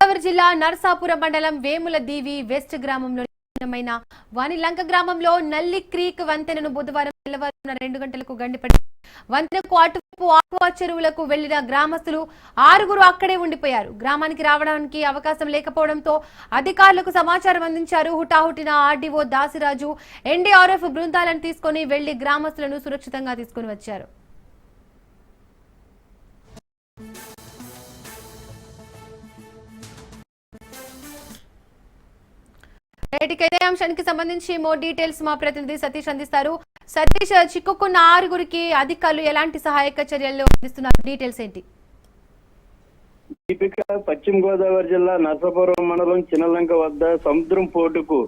గోదావరి జిల్లా నరసాపురం మండలం వేముల దీవి వెస్ట్ గ్రామంలో వానిలంక గ్రామంలో నల్లి క్రీక్ వంతెనను బుధవారం తెల్లవారున 2 గంటలకు గండిపడి వంతెనకు అటువైపు ఆక్వా చెరువులకు వెళ్లిన గ్రామస్తులు 6 అక్కడే ఉండిపోయారు. గ్రామానికి రావడానికి అవకాశం లేకపోవడంతో అధికారులకు సమాచారం అందించారు. హుటాహుటిన ఆర్డీఓ దాసిరాజు ఎన్డీఆర్ఎఫ్ బృందాలను తీసుకుని వెళ్లి గ్రామస్తులను సురక్షితంగా తీసుకుని వచ్చారు. ఇదే అంశానికి సంబంధించి మోర్ డీటెయిల్స్ మా ప్రతినిధి సతీష్ అందిస్తారు. సతీష్, చిక్కుకున్న 6 అధికారులు ఎలాంటి సహాయక చర్యలు అందిస్తున్నారు? డీటెయిల్స్ ఏంటి? దీపిక, పశ్చిమ గోదావరి జిల్లా నరసాపురం మండలం చిన్నలంక వద్ద సముద్రం పోర్టుకు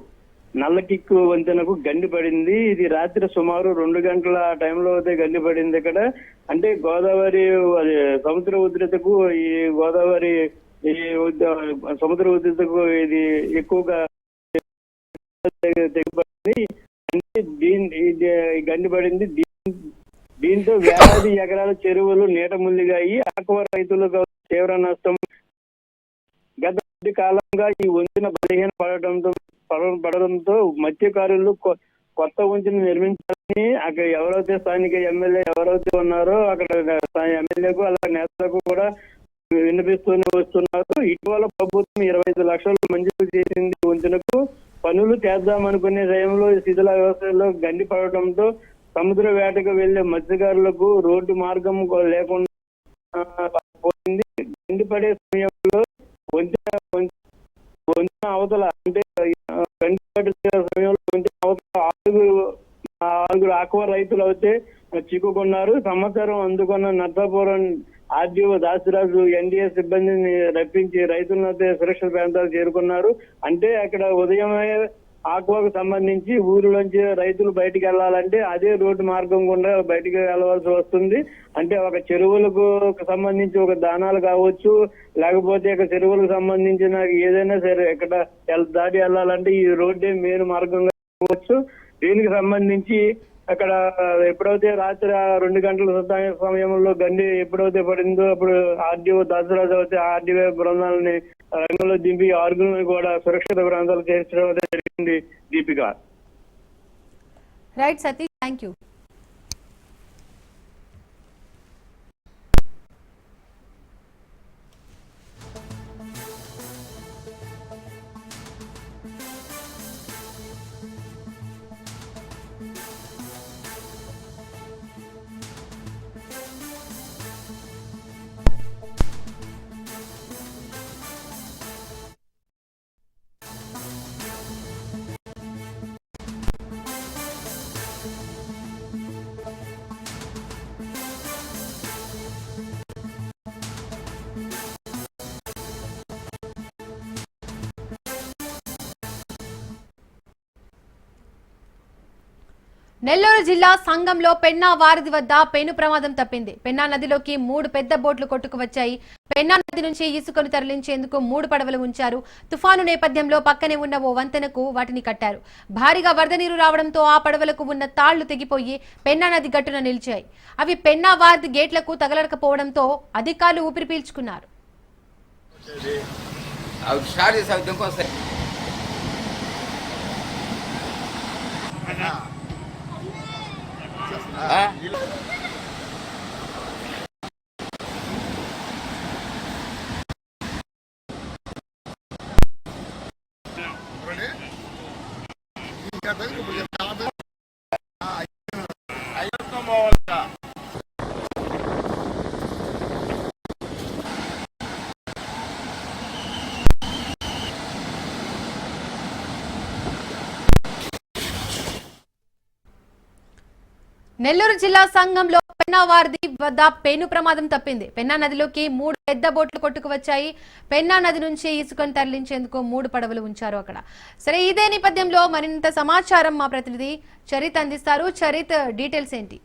నల్లకిక్కు వంతెనకు గండి పడింది. ఇది రాత్రి సుమారు 2 గంటల టైంలో అయితే గండి పడింది. ఇక్కడ అంటే గోదావరి సముద్ర ఉధృతకు ఈ గోదావరి సముద్ర ఉధృతకు ఇది ఎక్కువగా తెగిపడింది. గండి పడింది. దీంతో వేలాది ఎకరాల చెరువులు నీట మునిగాయి. ఆక్వా రైతులకు తీవ్ర నష్టం. గత కొద్ది కాలంగా ఈ వంతెన పడడంతో మత్స్యకారులు కొత్త వంతెన నిర్మించాలని అక్కడ ఎవరైతే స్థానిక ఎమ్మెల్యే ఎవరైతే ఉన్నారో అక్కడ ఎమ్మెల్యేకు అలా నేతలకు కూడా వినిపిస్తూనే వస్తున్నారు. ఇటీవల ప్రభుత్వం 25 లక్షలు మంజూరు చేసింది వంతెనకు. పనులు చేద్దామనుకునే సమయంలో శిథిల వ్యవస్థలో గండి పడటంతో సముద్ర వేటకు వెళ్లే మత్స్యకారులకు రోడ్డు మార్గం లేకుండా పోయింది. గండి పడే సమయంలో వంతెన అవతల అంటే గండి పడే సమయంలో వంతెన అవతల 6 ఆక్వా రైతులు అయితే చిక్కుకున్నారు. సమాచారం అందుకున్న నర్సాపురం ఆర్డీఓ దాసిరాజు ఎన్డీఏ సిబ్బందిని రప్పించి రైతులను అయితే సురక్షిత ప్రాంతాలు చేరుకున్నారు. అంటే అక్కడ ఉదయమే ఆక్వాకు సంబంధించి ఊరిలోంచి రైతులు బయటికి వెళ్లాలంటే అదే రోడ్డు మార్గం గుండా బయటికి వెళ్ళవలసి వస్తుంది. అంటే ఒక చెరువులకు సంబంధించి ఒక దానాలు కావచ్చు, లేకపోతే ఒక చెరువులకు సంబంధించిన ఏదైనా సరే ఎక్కడ దాటి వెళ్ళాలంటే ఈ రోడ్డే మెయిన్ మార్గంగా కావచ్చు. దీనికి సంబంధించి అక్కడ ఎప్పుడైతే రాత్రి 2 గంటల సమయంలో గండి ఎప్పుడైతే పడిందో అప్పుడు ఆర్డీఓ దాసరాజు అయితే ఆర్డీఓ బృందాలని రంగంలో దింపి 6 కూడా సురక్షిత ప్రాంతాలు చేర్చడం జరిగింది. Deepika. Right Satish, thank you. Nellore జిల్లా సంగంలో పెన్నా వారధి వద్ద పెను ప్రమాదం తప్పింది. పెన్నా నదిలోకి 3 పెద్ద బోట్లు కొట్టుకువచ్చాయి. పెన్నా నది నుంచి ఇసుకను తరలించేందుకు 3 పడవలు ఉంచారు. తుఫాను నేపథ్యంలో పక్కనే ఉన్న ఓ వంతెనకు వాటిని కట్టారు. భారీగా వరద నీరు రావడంతో ఆ పడవలకు ఉన్న తాళ్లు తెగిపోయి పెన్నా నది గట్టున నిలిచాయి. అవి పెన్నా వారధి గేట్లకు తగలకపోవడంతో అధికారులు ఊపిరి పీల్చుకున్నారు. నెల్లూరు జిల్లా సంగంలో పెన్నా వారధి వద్ద పెను ప్రమాదం తప్పింది. పెన్నా నదిలోకి 3 పెద్ద బోట్లు కొట్టుకువచ్చాయి. పెన్నా నది నుంచి ఇసుకను తరలించేందుకు 3 పడవలు ఉంచారు అక్కడ. సరే, ఇదే నేపథ్యంలో మరింత సమాచారం మా ప్రతినిధి చరిత్ అందిస్తారు. చరిత్, డీటెయిల్స్ ఏంటి?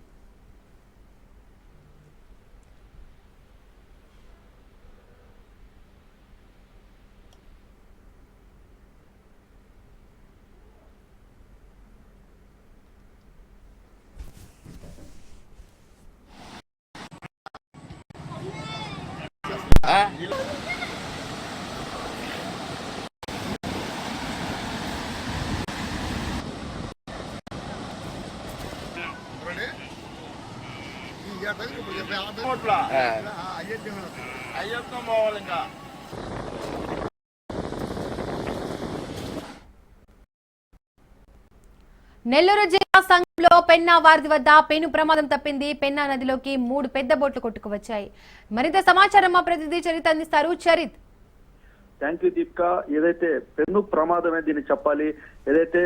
అయ్యప్ప పోవాలి ఇంకా. నెల్లూరు జిల్లా సంఘంలో పెన్నా వారధి వద్ద పెను ప్రమాదం తప్పింది. పెన్నా నదిలోకి 3 పెద్ద బోట్లు కొట్టుకువచ్చాయి. మరింత సమాచారం మా ప్రతినిధి చరిత్ అందిస్తారు. చరిత్. Thank you Deepika. ఏదైతే పెను ప్రమాదమే దీన్ని చెప్పాలి. ఏదైతే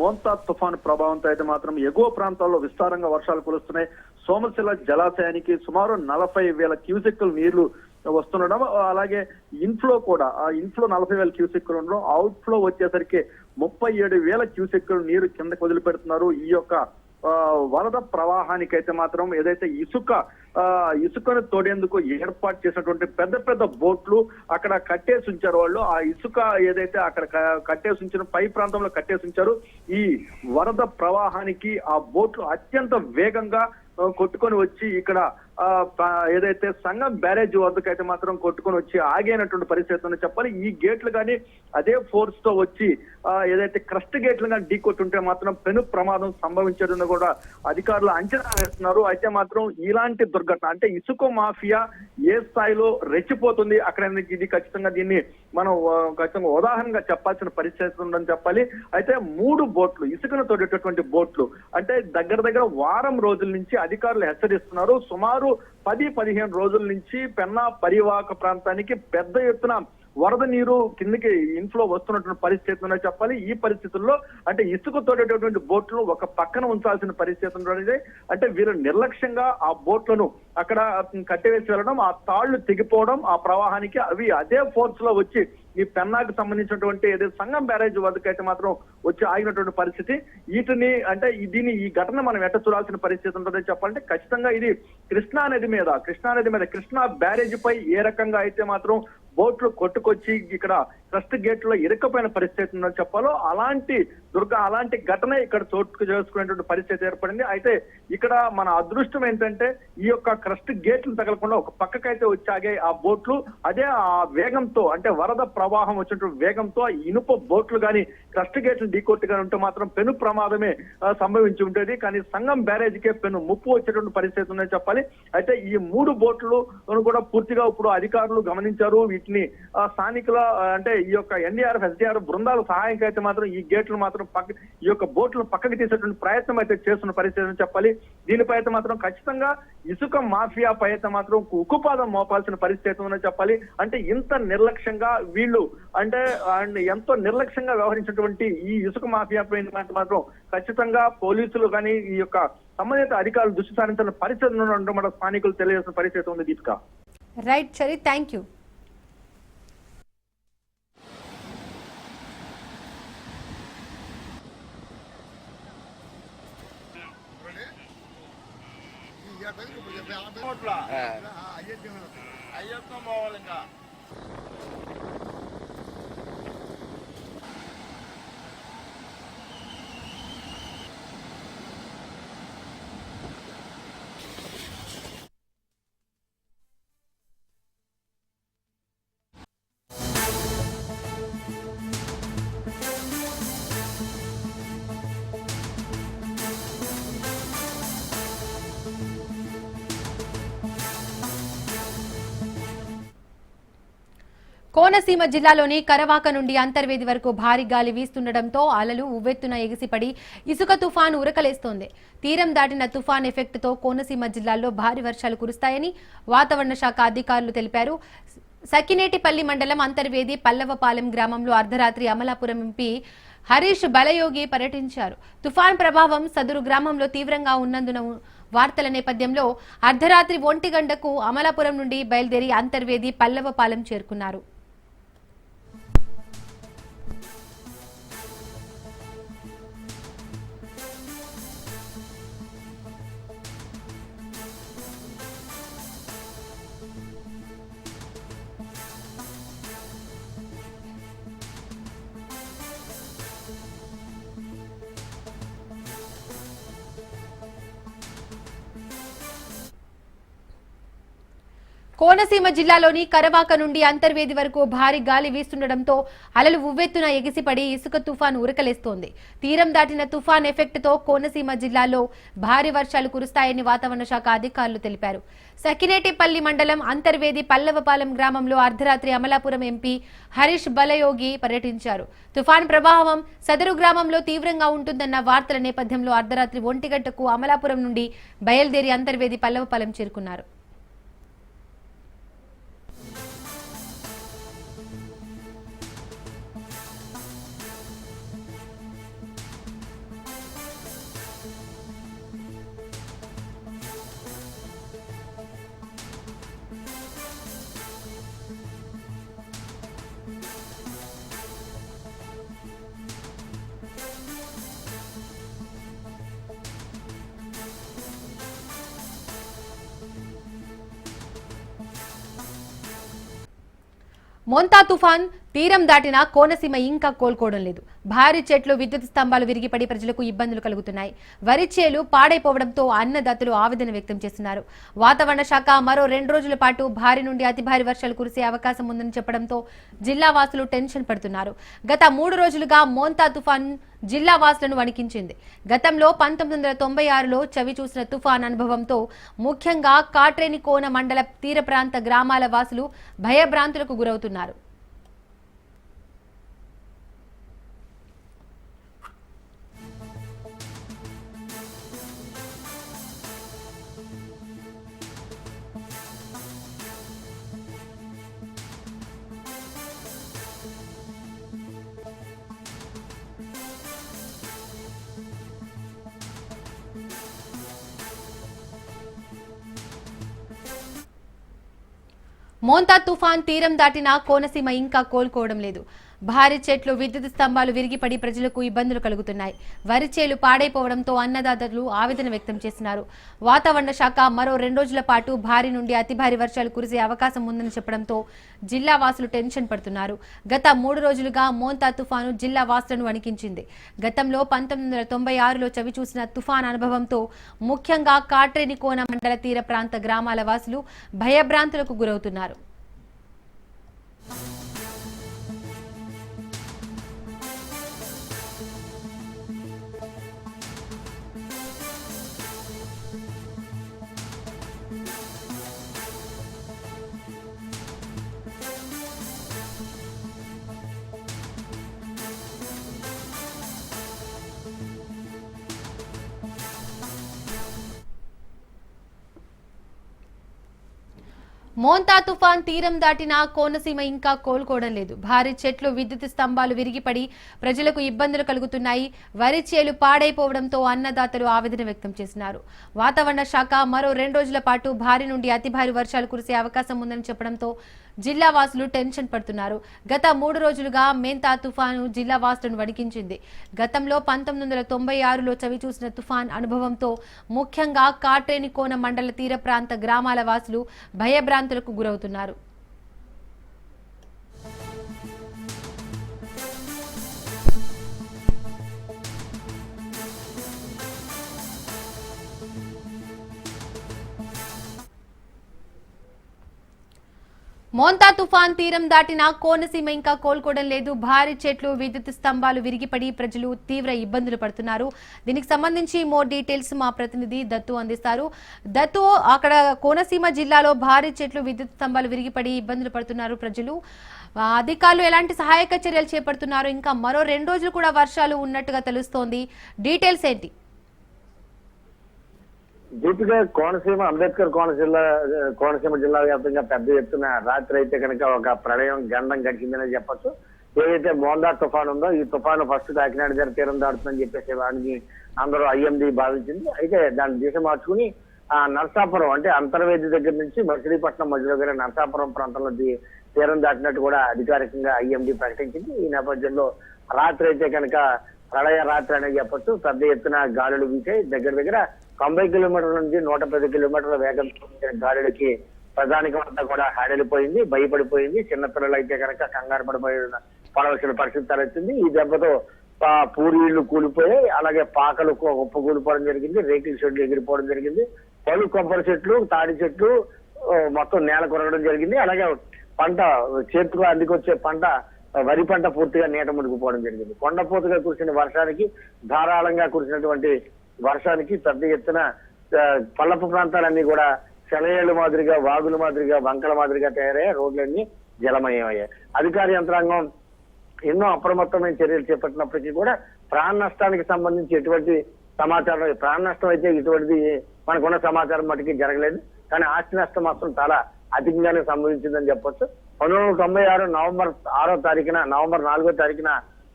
మోంతా తుఫాను ప్రభావంతో అయితే మాత్రం ఎగువ ప్రాంతాల్లో విస్తారంగా వర్షాలు కురుస్తున్నాయి. సోమశిల జలాశయానికి సుమారు 40,000 క్యూసెక్కుల నీళ్లు వస్తుండడం, అలాగే ఇన్ఫ్లో కూడా ఆ ఇన్ఫ్లో 40,000 క్యూసెక్కులు ఉండడం, అవుట్ ఫ్లో వచ్చేసరికి 37,000 క్యూసెక్కులు నీరు కిందకు వదిలిపెడుతున్నారు. ఈ యొక్క వరద ప్రవాహానికి అయితే మాత్రం ఏదైతే ఇసుకను తోడేందుకు ఏర్పాటు చేసినటువంటి పెద్ద పెద్ద బోట్లు అక్కడ కట్టేసి ఉంచారు. వాళ్ళు ఆ ఇసుక ఏదైతే అక్కడ కట్టేసి ఉంచారో పై ప్రాంతంలో కట్టేసి ఉంచారు. ఈ వరద ప్రవాహానికి ఆ బోట్లు అత్యంత వేగంగా కొట్టుకొని వచ్చి ఇక్కడ ఏదైతే సంగం బ్యారేజ్ వద్దకైతే మాత్రం కొట్టుకొని వచ్చి ఆగైనటువంటి పరిస్థితి చెప్పాలి. ఈ గేట్లు కానీ అదే ఫోర్స్ తో వచ్చి ఏదైతే క్రస్ట్ గేట్లు కానీ ఢీ కొట్టుంటే మాత్రం పెను ప్రమాదం సంభవించడం కూడా అధికారులు అంచనా వేస్తున్నారు. అయితే మాత్రం ఇలాంటి దుర్ఘటన అంటే ఇసుక మాఫియా ఏ స్థాయిలో రెచ్చిపోతుంది అక్కడ ఇది ఖచ్చితంగా దీన్ని మనం ఖచ్చితంగా ఉదాహరణగా చెప్పాల్సిన పరిస్థితి ఉందని చెప్పాలి. అయితే 3 బోట్లు ఇసుకను తోడేటటువంటి బోట్లు అంటే దగ్గర వారం రోజుల నుంచి అధికారులు హెచ్చరిస్తున్నారు. సుమారు 10-15 రోజుల నుంచి పెన్నా పరివాహక ప్రాంతానికి పెద్ద ఎత్తున వరద నీరు కిందకి ఇన్ఫ్లో వస్తున్నటువంటి పరిస్థితి ఉందని చెప్పాలి. ఈ పరిస్థితుల్లో అంటే ఇసుక తోడేటటువంటి బోట్లు ఒక పక్కన ఉంచాల్సిన పరిస్థితి ఉండేది. అంటే వీరు నిర్లక్ష్యంగా ఆ బోట్లను అక్కడ కట్టివేసి వెళ్ళడం, ఆ తాళ్లు తెగిపోవడం, ఆ ప్రవాహానికి అవి అదే ఫోర్స్ లో వచ్చి ఈ పెన్నాకు సంబంధించినటువంటి ఏదైతే సంగం బ్యారేజ్ వద్దకైతే మాత్రం వచ్చి ఆగినటువంటి పరిస్థితి. వీటిని అంటే ఈ ఘటన మనం ఎట్ట చూడాల్సిన పరిస్థితి ఉంటుందని చెప్పాలంటే ఖచ్చితంగా ఇది కృష్ణా నది మీద కృష్ణా బ్యారేజ్ పై ఏ రకంగా అయితే మాత్రం బోట్లు కొట్టుకొచ్చి ఇక్కడ క్రస్ట్ గేట్ లో ఇరుక్కుపోయిన పరిస్థితి ఉందని చెప్పాలో అలాంటి ఘటన ఇక్కడ చోటు చేసుకునేటువంటి పరిస్థితి ఏర్పడింది. అయితే ఇక్కడ మన అదృష్టం ఏంటంటే ఈ యొక్క క్రస్ట్ గేట్లు తగలకుండా ఒక పక్కకైతే వచ్చాగే ఆ బోట్లు అదే ఆ వేగంతో అంటే వరద ప్రవాహం వచ్చినటువంటి వేగంతో ఇనుప బోట్లు కానీ క్రస్ట్ గేట్లు ఢీకొట్టుగా ఉంటే మాత్రం పెను ప్రమాదమే సంభవించి ఉంటుంది. కానీ సంగం బ్యారేజ్కే పెను ముప్పు వచ్చేటువంటి పరిస్థితి ఉందని చెప్పాలి. అయితే ఈ 3 బోట్లు కూడా పూర్తిగా ఇప్పుడు అధికారులు గమనించారు. వీటిని స్థానికుల అంటే ఈ యొక్క ఎన్డీఆర్ఎఫ్ ఎస్డీఆర్ఎఫ్ బృందాల సహాయంగా అయితే మాత్రం ఈ గేట్లు మాత్రం ఈ యొక్క బోట్లను పక్కకి తీసేటువంటి ప్రయత్నం అయితే చేస్తున్న పరిస్థితి అని చెప్పాలి. దీనిపై అయితే మాత్రం ఖచ్చితంగా ఇసుక మాఫియా పై అయితే మాత్రం ఉక్కుపాదం మోపాల్సిన పరిస్థితి ఉందని చెప్పాలి. అంటే ఇంత నిర్లక్ష్యంగా వీళ్ళు అంటే ఎంతో నిర్లక్ష్యంగా వ్యవహరించినటువంటి ఈ ఇసుక మాఫియా పై మాత్రం ఖచ్చితంగా పోలీసులు కానీ ఈ యొక్క సంబంధిత అధికారులు దృష్టి సారించిన పరిస్థితి ఉండడం మన స్థానికులు తెలియజేసిన పరిస్థితి ఉంది. Deepika. Right Chari, thank you. Ayyappa పోవాలి ఇంకా. కోనసీమ జిల్లాలోని కరవాక నుండి అంతర్వేది వరకు భారీ గాలి వీస్తుండటంతో అలలు ఉవ్వెత్తున ఎగిసిపడి ఇసుక తుఫాను ఉరకలేస్తోంది. తీరం దాటిన తుఫాన్ ఎఫెక్ట్తో కోనసీమ జిల్లాలో భారీ వర్షాలు కురుస్తాయని వాతావరణ శాఖ అధికారులు తెలిపారు. సకినేటిపల్లి మండలం అంతర్వేది పల్లవపాలెం గ్రామంలో అర్ధరాత్రి అమలాపురం ఎంపీ హరీష్ బలయోగి పర్యటించారు. తుఫాన్ ప్రభావం సదురు గ్రామంలో తీవ్రంగా ఉన్నందున వార్తల నేపథ్యంలో అర్ధరాత్రి 1 గంటకు అమలాపురం నుండి బయలుదేరి అంతర్వేది పల్లవపాలెం చేరుకున్నారు. కోనసీమ జిల్లాలోని కరవాక నుండి అంతర్వేది వరకు భారీ గాలి వీస్తుండటంతో అలలు ఉవ్వెత్తున ఎగిసిపడి ఇసుక తుఫాను ఉరకలేస్తోంది. తీరం దాటిన తుఫాన్ ఎఫెక్ట్ తో కోనసీమ జిల్లాలో భారీ వర్షాలు కురుస్తాయని వాతావరణ శాఖ అధికారులు తెలిపారు. సకినేటిపల్లి మండలం అంతర్వేది పల్లవపాలెం గ్రామంలో అర్ధరాత్రి అమలాపురం ఎంపీ హరీష్ బలయోగి పర్యటించారు. తుఫాన్ ప్రభావం సదరు గ్రామంలో తీవ్రంగా ఉంటుందన్న వార్తల నేపథ్యంలో అర్ధరాత్రి 1 గంటకు అమలాపురం నుండి బయలుదేరి అంతర్వేది పల్లవపాలెం చేరుకున్నారు. మోంతా తుఫాన్ తీరం దాటిన కోనసీమ ఇంకా కోలుకోవడం లేదు. భారీ చెట్లు, విద్యుత్ స్తంభాలు విరిగిపడి ప్రజలకు ఇబ్బందులు కలుగుతున్నాయి. వరి చేలు పాడైపోవడంతో అన్నదాతలు ఆవేదన వ్యక్తం చేస్తున్నారు. వాతావరణ శాఖ మరో 2 రోజుల పాటు భారీ నుండి అతి భారీ వర్షాలు కురిసే అవకాశం ఉందని చెప్పడంతో జిల్లా వాసులు టెన్షన్ పడుతున్నారు. గత 3 రోజులుగా మోంతా తుఫాన్ జిల్లా వాసులను వణికించింది. గతంలో 1996లో చవి చూసిన తుఫాన్ అనుభవంతో ముఖ్యంగా కాట్రేనికోన మండల తీర ప్రాంత గ్రామాల వాసులు భయభ్రాంతులకు గురవుతున్నారు. మోంతా తుఫాన్ తీరం దాటిన కోనసీమ ఇంకా కోలుకోవడం లేదు. భారీ చెట్లు, విద్యుత్ స్తంభాలు విరిగిపడి ప్రజలకు ఇబ్బందులు కలుగుతున్నాయి. వరి చేలు పాడైపోవడంతో అన్నదాతలు ఆవేదన వ్యక్తం చేస్తున్నారు. వాతావరణ శాఖ మరో 2 రోజుల పాటు భారీ నుండి అతి భారీ వర్షాలు కురిసే అవకాశం ఉందని చెప్పడంతో జిల్లా వాసులు టెన్షన్ పడుతున్నారు. గత 3 రోజులుగా మోంతా తుఫాను జిల్లా వాసులను వణికించింది. గతంలో 1996లో చవి చూసిన తుఫాన్ అనుభవంతో ముఖ్యంగా కాట్రేనికోన మండల తీర ప్రాంత గ్రామాల వాసులు భయభ్రాంతులకు గురవుతున్నారు. మోంతా తుఫాన్ తీరం దాటిన కోనసీమ ఇంకా కోలుకోవడం లేదు. భారీ చెట్లు, విద్యుత్ స్తంభాలు విరిగిపడి ప్రజలకు ఇబ్బందులు కలుగుతున్నాయి. వరి చేలు పాడైపోవడంతో అన్నదాతలు ఆవేదన వ్యక్తం చేస్తున్నారు. వాతావరణ శాఖ మరో 2 రోజుల పాటు భారీ నుండి అతి భారీ వర్షాలు కురిసే అవకాశం ఉందని చెప్పడంతో జిల్లా వాసులు టెన్షన్ పడుతున్నారు. గత 3 రోజులుగా మోంతా తుఫాను జిల్లా వాసులను వణికించింది. గతంలో 1996లో చవి చూసిన తుఫాన్ అనుభవంతో ముఖ్యంగా కాట్రేనికోన మండల తీర ప్రాంత గ్రామాల వాసులు భయభ్రాంతులకు గురవుతున్నారు. మోంతా తుఫాన్ తీరం దాటిన కోనసీమ ఇంకా కోలుకోవడం లేదు. భారీ చెట్లు, విద్యుత్ స్తంభాలు విరిగిపడి ప్రజలు తీవ్ర ఇబ్బందులు పడుతున్నారు. దీనికి సంబంధించి మోర్ డీటెయిల్స్ మా ప్రతినిధి దత్తు అందిస్తారు. దత్తు, అక్కడ కోనసీమ జిల్లాలో భారీ చెట్లు, విద్యుత్ స్తంభాలు విరిగిపడి ఇబ్బందులు పడుతున్నారు ప్రజలు. అధికారులు ఎలాంటి సహాయక చర్యలు చేపడుతున్నారు? ఇంకా మరో 2 రోజులు కూడా వర్షాలు ఉన్నట్టుగా తెలుస్తోంది. డీటెయిల్స్ ఏంటి? దీపిగా కోనసీమ అంబేద్కర్ కోనసీమ జిల్లా వ్యాప్తంగా పెద్ద ఎత్తున రాత్రి అయితే కనుక ఒక ప్రళయం గండం గడిచిందనే చెప్పొచ్చు. ఏదైతే మోందా తుఫాన్ ఉందో ఈ తుఫాను ఫస్ట్ కాకినాడ దగ్గర తీరం దాడుతుందని చెప్పేసి వాడిని అందరూ ఐఎండీ భావించింది. అయితే దాన్ని దిశ మార్చుకుని నరసాపురం అంటే అంతర్వేది దగ్గర నుంచి మచిలీపట్నం మధ్యలో గారి నరసాపురం ప్రాంతంలో తీరం దాటినట్టు కూడా అధికారికంగా ఐఎండీ ప్రకటించింది. ఈ నేపథ్యంలో రాత్రి అయితే కనుక ప్రళయ రాత్రి అనేది చెప్పొచ్చు. పెద్ద ఎత్తున గాలులు వీచాయి. దగ్గర 90 కిలోమీటర్ల నుంచి 110 కిలోమీటర్ల వేగంతో గాలులకి ప్రధానికం అంతా కూడా హడలిపోయింది, భయపడిపోయింది. చిన్నపిల్లలు అయితే కనుక కంగారు పడవలసిన పరిస్థితి తలెత్తింది. ఈ దెబ్బతో పూరీళ్లు కూలిపోయాయి. అలాగే పాకలు ఉప్పు కూలిపోవడం జరిగింది. రేకుల చెట్లు ఎగిరిపోవడం జరిగింది. పలు కొబ్బరి చెట్లు, తాడి చెట్లు, మొత్తం నేల కొరగడం జరిగింది. అలాగే పంట చేతికి అందుకొచ్చే పంట వరి పంట పూర్తిగా నీట మునిగిపోవడం జరిగింది. కొండపోతుగా కురిసిన వర్షానికి, ధారాళంగా కురిసినటువంటి వర్షానికి పెద్ద ఎత్తున పల్లపు ప్రాంతాలన్నీ కూడా సెలయేళ్ల మాదిరిగా, వాగుల మాదిరిగా, వంకల మాదిరిగా తయారయ్యాయి. రోడ్లన్నీ జలమయమయ్యాయి. అధికార యంత్రాంగం ఎన్నో అప్రమత్తమైన చర్యలు చేపట్టినప్పటికీ కూడా ప్రాణ నష్టానికి సంబంధించి ఎటువంటి సమాచారం, ప్రాణ నష్టం అయితే ఇటువంటిది మనకున్న సమాచారం మటుకి జరగలేదు. కానీ ఆస్తి నష్టం మాత్రం చాలా అధికంగానే సంభవించిందని చెప్పొచ్చు. 1996 నవంబర్ 4వ తారీఖున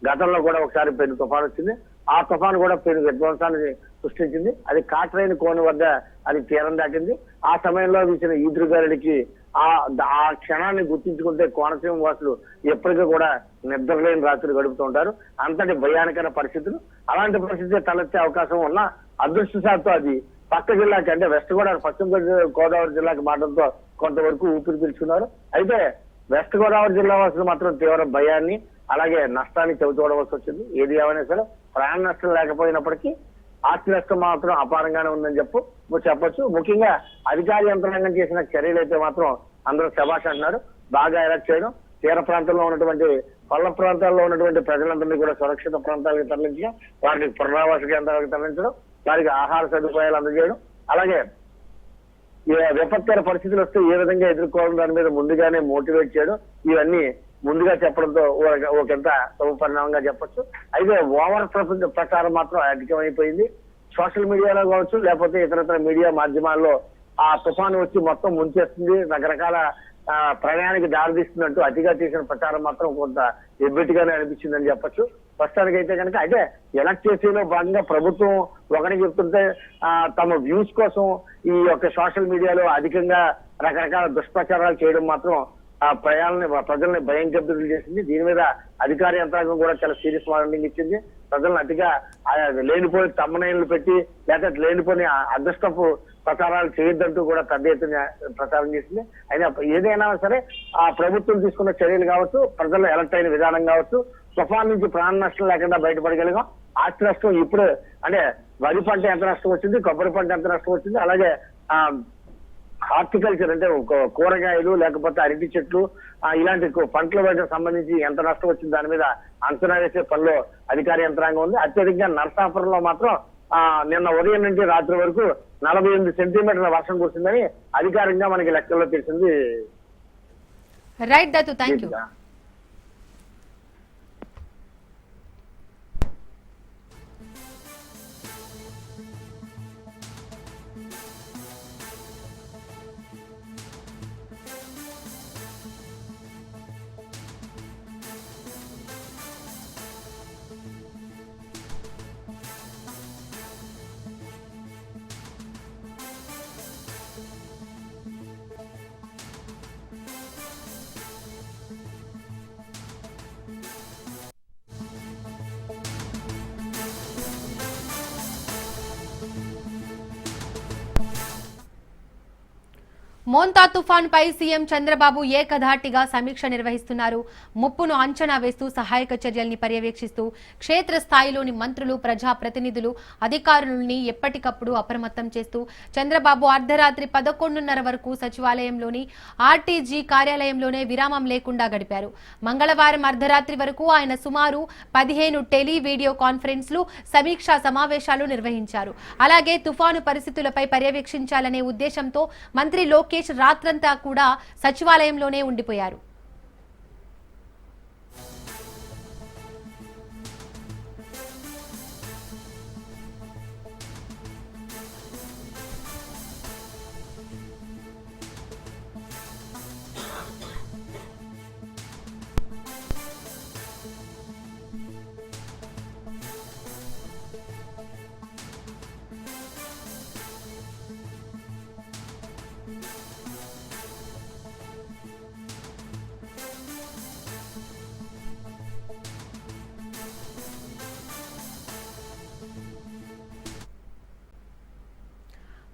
గతంలో కూడా ఒకసారి పెను తుఫాను వచ్చింది. ఆ తుఫాను కూడా పెను విధ్వంసాన్ని సృష్టించింది. అది కాట్రైన్ కోన వద్ద అది తీరం దాటింది. ఆ సమయంలో వీసిన ఈదురుగాలికి ఆ క్షణాన్ని గుర్తించుకుంటే కోనసీమ వాసులు ఎప్పటికీ కూడా నిద్రలేని రాత్రులు గడుపుతూ ఉంటారు. అంతటి భయానకర పరిస్థితులు. అలాంటి పరిస్థితి తలెత్తే అవకాశం ఉన్న అదృష్టశాత్తు అది పక్క జిల్లాకి, అంటే వెస్ట్ గోదావరి, పశ్చిమ గోదావరి జిల్లాకి మాటలతో కొంతవరకు ఊపిరి పీల్చుకున్నారు. అయితే వెస్ట్ గోదావరి జిల్లా వాసులు మాత్రం తీవ్ర భయాన్ని, అలాగే నష్టాన్ని చెబుతూడవలసి వచ్చింది. ఏది ఏమైనా సరే ప్రాణ నష్టం లేకపోయినప్పటికీ ఆస్తి నష్టం మాత్రం అపారంగానే ఉందని చెప్పొచ్చు. ముఖ్యంగా అధికార యంత్రాంగం చేసిన చర్యలు అయితే మాత్రం అందరూ శభాష్ అంటున్నారు. బాగా ఎలక్ట్ చేయడం, తీర ప్రాంతంలో ఉన్నటువంటి, పల్ల ప్రాంతాల్లో ఉన్నటువంటి ప్రజలందరినీ కూడా సురక్షిత ప్రాంతాలకు తరలించడం, వారికి పునరావాస కేంద్రాలకు తరలించడం, వారికి ఆహార సదుపాయాలు అందజేయడం, అలాగే విపత్కర పరిస్థితులు వస్తే ఏ విధంగా ఎదుర్కోవడం దాని మీద ముందుగానే మోటివేట్ చేయడం, ఇవన్నీ ముందుగా చెప్పడంతో ఒకంత పరిణామంగా చెప్పొచ్చు. అయితే ఓవర్ ప్రచారం మాత్రం అధికమైపోయింది. సోషల్ మీడియాలో కావచ్చు, లేకపోతే ఇతరత్ర మీడియా మాధ్యమాల్లో ఆ తుఫాను వచ్చి మొత్తం ముంచేస్తుంది, రకరకాల ప్రయాణానికి దారితీస్తున్నట్టు అతిగా చేసిన ప్రచారం మాత్రం కొంత ఎబ్బెట్టిగానే అనిపించిందని చెప్పొచ్చు. ప్రస్తుతానికి అయితే కనుక, అయితే ఎలక్ట్ చేసేలో భాగంగా ప్రభుత్వం ఒకరికి చెప్తుంటే తమ వ్యూస్ కోసం ఈ యొక్క సోషల్ మీడియాలో అధికంగా రకరకాల దుష్ప్రచారాలు చేయడం మాత్రం ప్రజల్ని భయం కబ్బితులు చేసింది. దీని మీద అధికార యంత్రాంగం కూడా చాలా సీరియస్ వార్నింగ్ ఇచ్చింది. ప్రజలను అతిగా లేనిపోయి తమ్మనైన్లు పెట్టి, లేకపోతే లేనిపోని అదృష్టపు ప్రచారాలు చేయొద్దంటూ కూడా పెద్ద ఎత్తున ప్రచారం చేసింది. అయినా ఏదైనా సరే ఆ ప్రభుత్వం తీసుకున్న చర్యలు కావచ్చు, ప్రజలు ఎలక్ట్ అయిన విధానం కావచ్చు, తుఫాన్ నుంచి ప్రాణ నష్టం లేకుండా బయటపడగలిగాం. ఆస్తి నష్టం ఇప్పుడు, అంటే వరి పంట ఎంత నష్టం వచ్చింది, కొబ్బరి పంట ఎంత నష్టం వచ్చింది, అలాగే హార్టికల్చర్ అంటే కూరగాయలు లేకపోతే అరటి చెట్లు ఇలాంటి పంటల వాటికి సంబంధించి ఎంత నష్టం వచ్చింది దాని మీద అంచనా వేసే పనిలో అధికార యంత్రాంగం ఉంది. అత్యధికంగా నరసాపురంలో మాత్రం నిన్న ఉదయం నుంచి రాత్రి వరకు 48 సెంటీమీటర్ల వర్షం కురిసిందని అధికారికంగా మనకి లెక్కల్లో తెలిసింది. Right Dattu, thank you. Montha తుఫాన్ పై సీఎం చంద్రబాబు ఏకధాటిగా సమీక్ష నిర్వహిస్తున్నారు. ముప్పును అంచనా వేస్తూ సహాయక చర్యల్ని పర్యవేక్షిస్తూ క్షేత్రస్థాయిలోని మంత్రులు, ప్రజాప్రతినిధులు, అధికారులని ఎప్పటికప్పుడు అప్రమత్తం చేస్తూ చంద్రబాబు అర్ధరాత్రి 11:30 వరకు సచివాలయంలోని ఆర్టీజీ కార్యాలయంలోనే విరామం లేకుండా గడిపారు. మంగళవారం అర్ధరాత్రి వరకు ఆయన సుమారు 15 టెలి వీడియో కాన్ఫరెన్స్లు, సమీక్షా సమావేశాలు నిర్వహించారు. అలాగే తుఫాను పరిస్థితులపై పర్యవేక్షించాలనే ఉద్దేశంతో మంత్రి లోకేష్ రాత్రంతా కూడా సచివాలయంలోనే ఉండిపోయారు.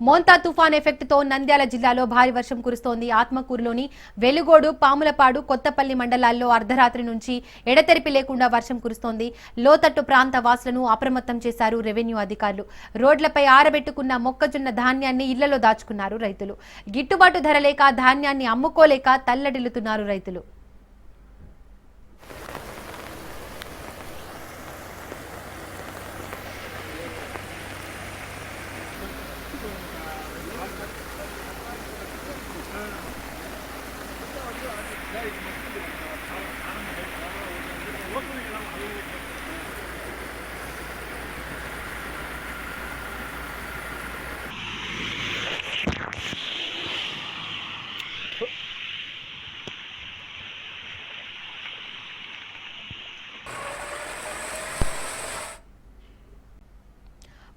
మోంతా తుఫాన్ ఎఫెక్ట్ తో నంద్యాల జిల్లాలో భారీ వర్షం కురుస్తోంది. ఆత్మకూరులోని వెలుగోడు, పాములపాడు, కొత్తపల్లి మండలాల్లో అర్ధరాత్రి నుంచి ఎడతెరిపి లేకుండా వర్షం కురుస్తోంది. లోతట్టు ప్రాంత వాసులను అప్రమత్తం చేశారు రెవెన్యూ అధికారులు. రోడ్లపై ఆరబెట్టుకున్న మొక్కజొన్న ధాన్యాన్ని ఇళ్లలో దాచుకున్నారు రైతులు. గిట్టుబాటు ధర లేక ధాన్యాన్ని అమ్ముకోలేక తల్లడిల్లుతున్నారు రైతులు.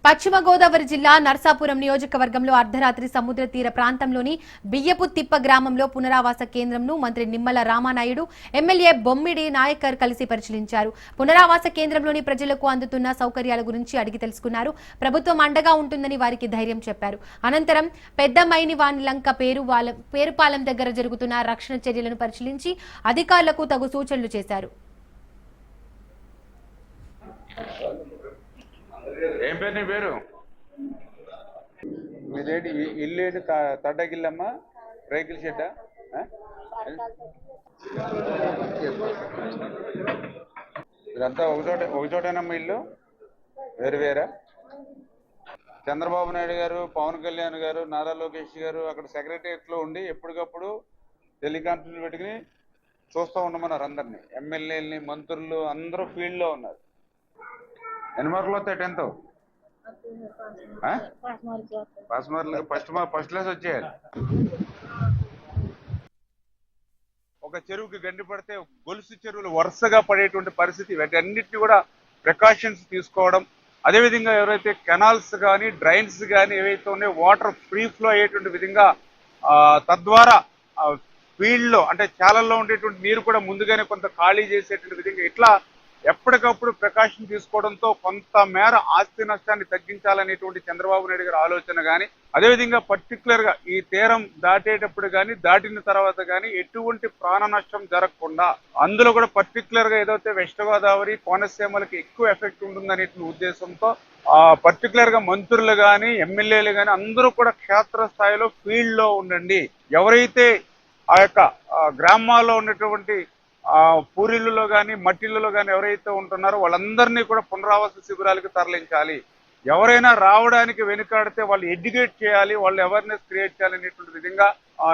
పశ్చిమ గోదావరి జిల్లా నర్సాపురం నియోజకవర్గంలో అర్ధరాత్రి సముద్ర తీర ప్రాంతంలోని బియ్యపు తిప్ప గ్రామంలో పునరావాస కేంద్రంను మంత్రి నిమ్మల రామానాయుడు, ఎమ్మెల్యే బొమ్మిడి నాయకర్ కలిసి పరిశీలించారు. పునరావాస కేంద్రంలోని ప్రజలకు అందుతున్న సౌకర్యాల గురించి అడిగి తెలుసుకున్నారు. ప్రభుత్వం అండగా ఉంటుందని వారికి ధైర్యం చెప్పారు. అనంతరం పెద్ద మైనివానిలంక పేరుపాలెం దగ్గర జరుగుతున్న రక్షణ చర్యలను పరిశీలించి అధికారులకు తగు సూచనలు చేశారు. ఏం పేరు నీ పేరు? మీదేంటి ఇల్లు ఏంటి? తడ్డగిల్లమ్మా, రేకుల షెడ్డా? మీరంతా ఒకచోటేనమ్మా ఇల్లు? వేరు వేరా? చంద్రబాబు నాయుడు గారు, పవన్ కళ్యాణ్ గారు, నారా లోకేష్ గారు అక్కడ సెక్రటరియట్లో ఉండి ఎప్పటికప్పుడు టెలికాన్ఫరెన్స్ పెట్టుకుని చూస్తూ ఉండమన్నారు అందరినీ. ఎమ్మెల్యేలని, మంత్రులు అందరూ ఫీల్డ్లో ఉన్నారు. ఎన్ని మార్కులు వస్తాయి 10th? ఫస్ట్ క్లాస్ వచ్చేయాలి. ఒక చెరువుకి గండి పడితే గొలుసు చెరువులు వరుసగా పడేటువంటి పరిస్థితి. వీటన్నిటిని కూడా ప్రికాషన్స్ తీసుకోవడం, అదేవిధంగా ఎవరైతే కెనాల్స్ కానీ డ్రైన్స్ కానీ ఏవైతే ఉన్నాయో వాటర్ ఫ్రీ ఫ్లో అయ్యేటువంటి విధంగా తద్వారా ఫీల్డ్లో అంటే చాలల్లో ఉండేటువంటి నీరు కూడా ముందుగానే కొంత ఖాళీ చేసేటువంటి విధంగా ఇట్లా ఎప్పటికప్పుడు ప్రికాషన్ తీసుకోవడంతో కొంత మేర ఆస్తి నష్టాన్ని తగ్గించాలనేటువంటి చంద్రబాబు నాయుడు గారి ఆలోచన కానీ, అదేవిధంగా పర్టికులర్గా ఈ తీరం దాటేటప్పుడు కానీ దాటిన తర్వాత కానీ ఎటువంటి ప్రాణ నష్టం జరగకుండా అందులో కూడా పర్టికులర్గా ఏదైతే వెస్ట్ గోదావరి, కోనసీమలకి ఎక్కువ ఎఫెక్ట్ ఉంటుందనే ఉద్దేశంతో పర్టికులర్గా మంత్రులు కానీ ఎమ్మెల్యేలు కానీ అందరూ కూడా క్షేత్రస్థాయిలో ఫీల్డ్లో ఉండండి. ఎవరైతే ఆ యొక్క గ్రామాల్లో ఉన్నటువంటి పూరిళ్ళలో కానీ మట్టిళ్ళలో కానీ ఎవరైతే ఉంటున్నారో వాళ్ళందరినీ కూడా పునరావాస శిబిరాలకు తరలించాలి. ఎవరైనా రావడానికి వెనుకాడితే వాళ్ళు ఎడ్యుకేట్ చేయాలి, వాళ్ళు అవేర్నెస్ క్రియేట్ చేయాలి అనేటువంటి విధంగా.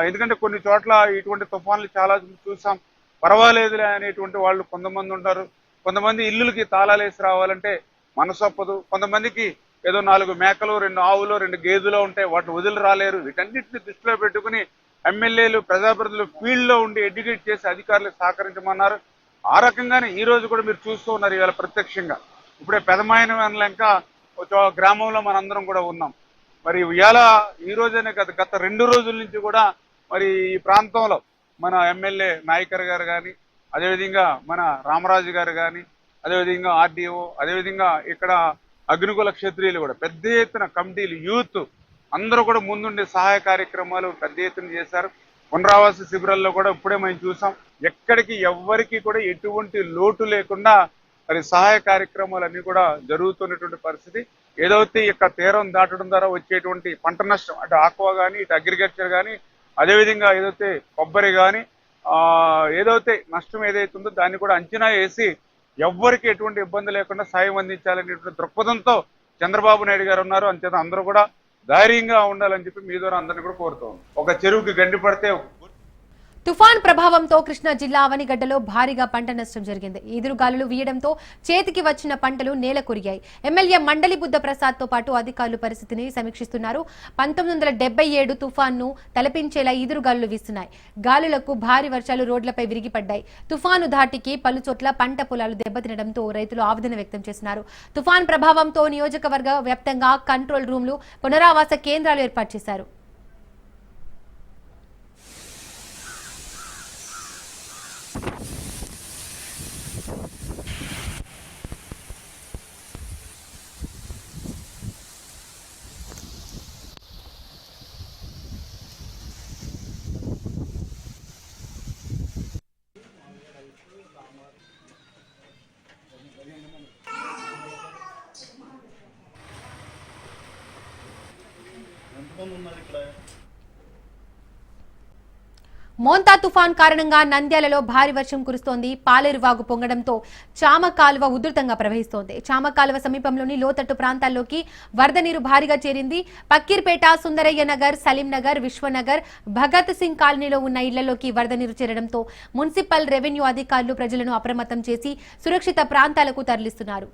ఎందుకంటే కొన్ని చోట్ల ఇటువంటి తుఫాన్లు చాలా చూసాం. పర్వాలేదులే అనేటువంటి వాళ్ళు కొంతమంది ఉంటారు. కొంతమంది ఇల్లులకి తాళాలు వేసి రావాలంటే మనసొప్పదు. కొంతమందికి ఏదో 4 మేకలు, 2 ఆవులు, 2 గేదెలు ఉంటాయి, వాటిని వదిలి రాలేరు. వీటన్నిటిని దృష్టిలో పెట్టుకుని ఎమ్మెల్యేలు, ప్రజాప్రతినిధులు ఫీల్డ్లో ఉండి ఎడ్యుకేట్ చేసి అధికారులకు సహకరించమన్నారు. ఆ రకంగానే ఈ రోజు కూడా మీరు చూస్తూ ఉన్నారు ఇవాళ ప్రత్యక్షంగా. ఇప్పుడే పెదమాయనలంక గ్రామంలో మనందరం కూడా ఉన్నాం. మరి ఇవాళ ఈ రోజనే గత 2 రోజుల నుంచి కూడా మరి ఈ ప్రాంతంలో మన ఎమ్మెల్యే నాయకర్ గారు కానీ, అదేవిధంగా మన రామరాజు గారు కానీ, అదేవిధంగా ఆర్డీఓ, అదేవిధంగా ఇక్కడ అగ్నికుల క్షత్రియులు కూడా పెద్ద ఎత్తున కమిటీలు, యూత్ అందరూ కూడా ముందుండే సహాయ కార్యక్రమాలు పెద్ద ఎత్తున చేశారు. పునరావాస శిబిరాల్లో కూడా ఇప్పుడే మనం చూసాం. ఎక్కడికి ఎవ్వరికి కూడా ఎటువంటి లోటు లేకుండా మరి సహాయ కార్యక్రమాలన్నీ కూడా జరుగుతున్నటువంటి పరిస్థితి. ఏదైతే ఇక తీరం దాటడం ద్వారా వచ్చేటువంటి పంట నష్టం అటు ఆక్వా కానీ ఇటు అగ్రికల్చర్ కానీ అదేవిధంగా ఏదైతే కొబ్బరి కానీ ఏదైతే నష్టం ఏదైతే ఉందో దాన్ని కూడా అంచనా వేసి ఎవ్వరికి ఎటువంటి ఇబ్బంది లేకుండా సాయం అందించాలనేటువంటి దృక్పథంతో చంద్రబాబు నాయుడు గారు ఉన్నారు. అంతేత అందరూ కూడా ధైర్యంగా ఉండాలని చెప్పి మీ ద్వారా అందరినీ కూడా కోరుతాం. ఒక చెరువుకి గండి పడితే తుఫాన్ ప్రభావంతో కృష్ణా జిల్లా అవనిగడ్డలో భారీగా పంట నష్టం జరిగింది. ఈదురుగాలులు వీయడంతో చేతికి వచ్చిన పంటలు నేల కొరిగాయి. ఎమ్మెల్యే మండలి బుద్ధ ప్రసాద్ తో పాటు అధికారులు పరిస్థితిని సమీక్షిస్తున్నారు. 1977 తుఫాన్ను తలపించేలా ఈదురుగాలులు వీస్తున్నాయి. గాలులకు భారీ వర్షాలు రోడ్లపై విరిగిపడ్డాయి. తుఫాను ధాటికి పలుచోట్ల పంట పొలాలు దెబ్బతినడంతో రైతులు ఆవేదన వ్యక్తం చేస్తున్నారు. తుఫాన్ ప్రభావంతో నియోజకవర్గ వ్యాప్తంగా కంట్రోల్ రూమ్లు, పునరావాస కేంద్రాలు ఏర్పాటు చేశారు. మోంతా తుఫాన్ కారణంగా నంద్యాలలో భారీ వర్షం కురుస్తోంది. పాలేరు వాగు పొంగడంతో చామ కాలువ ఉధృతంగా ప్రవహిస్తోంది. చామ కాలువ సమీపంలోని లోతట్టు ప్రాంతాల్లోకి వరద నీరు భారీగా చేరింది. పక్కీర్పేట, సుందరయ్య నగర్, సలీం నగర్, విశ్వనగర్, భగత్ సింగ్ కాలనీలో ఉన్న ఇళ్లలోకి వరద నీరు చేరడంతో మున్సిపల్, రెవెన్యూ అధికారులు ప్రజలను అప్రమత్తం చేసి సురక్షిత ప్రాంతాలకు తరలిస్తున్నారు.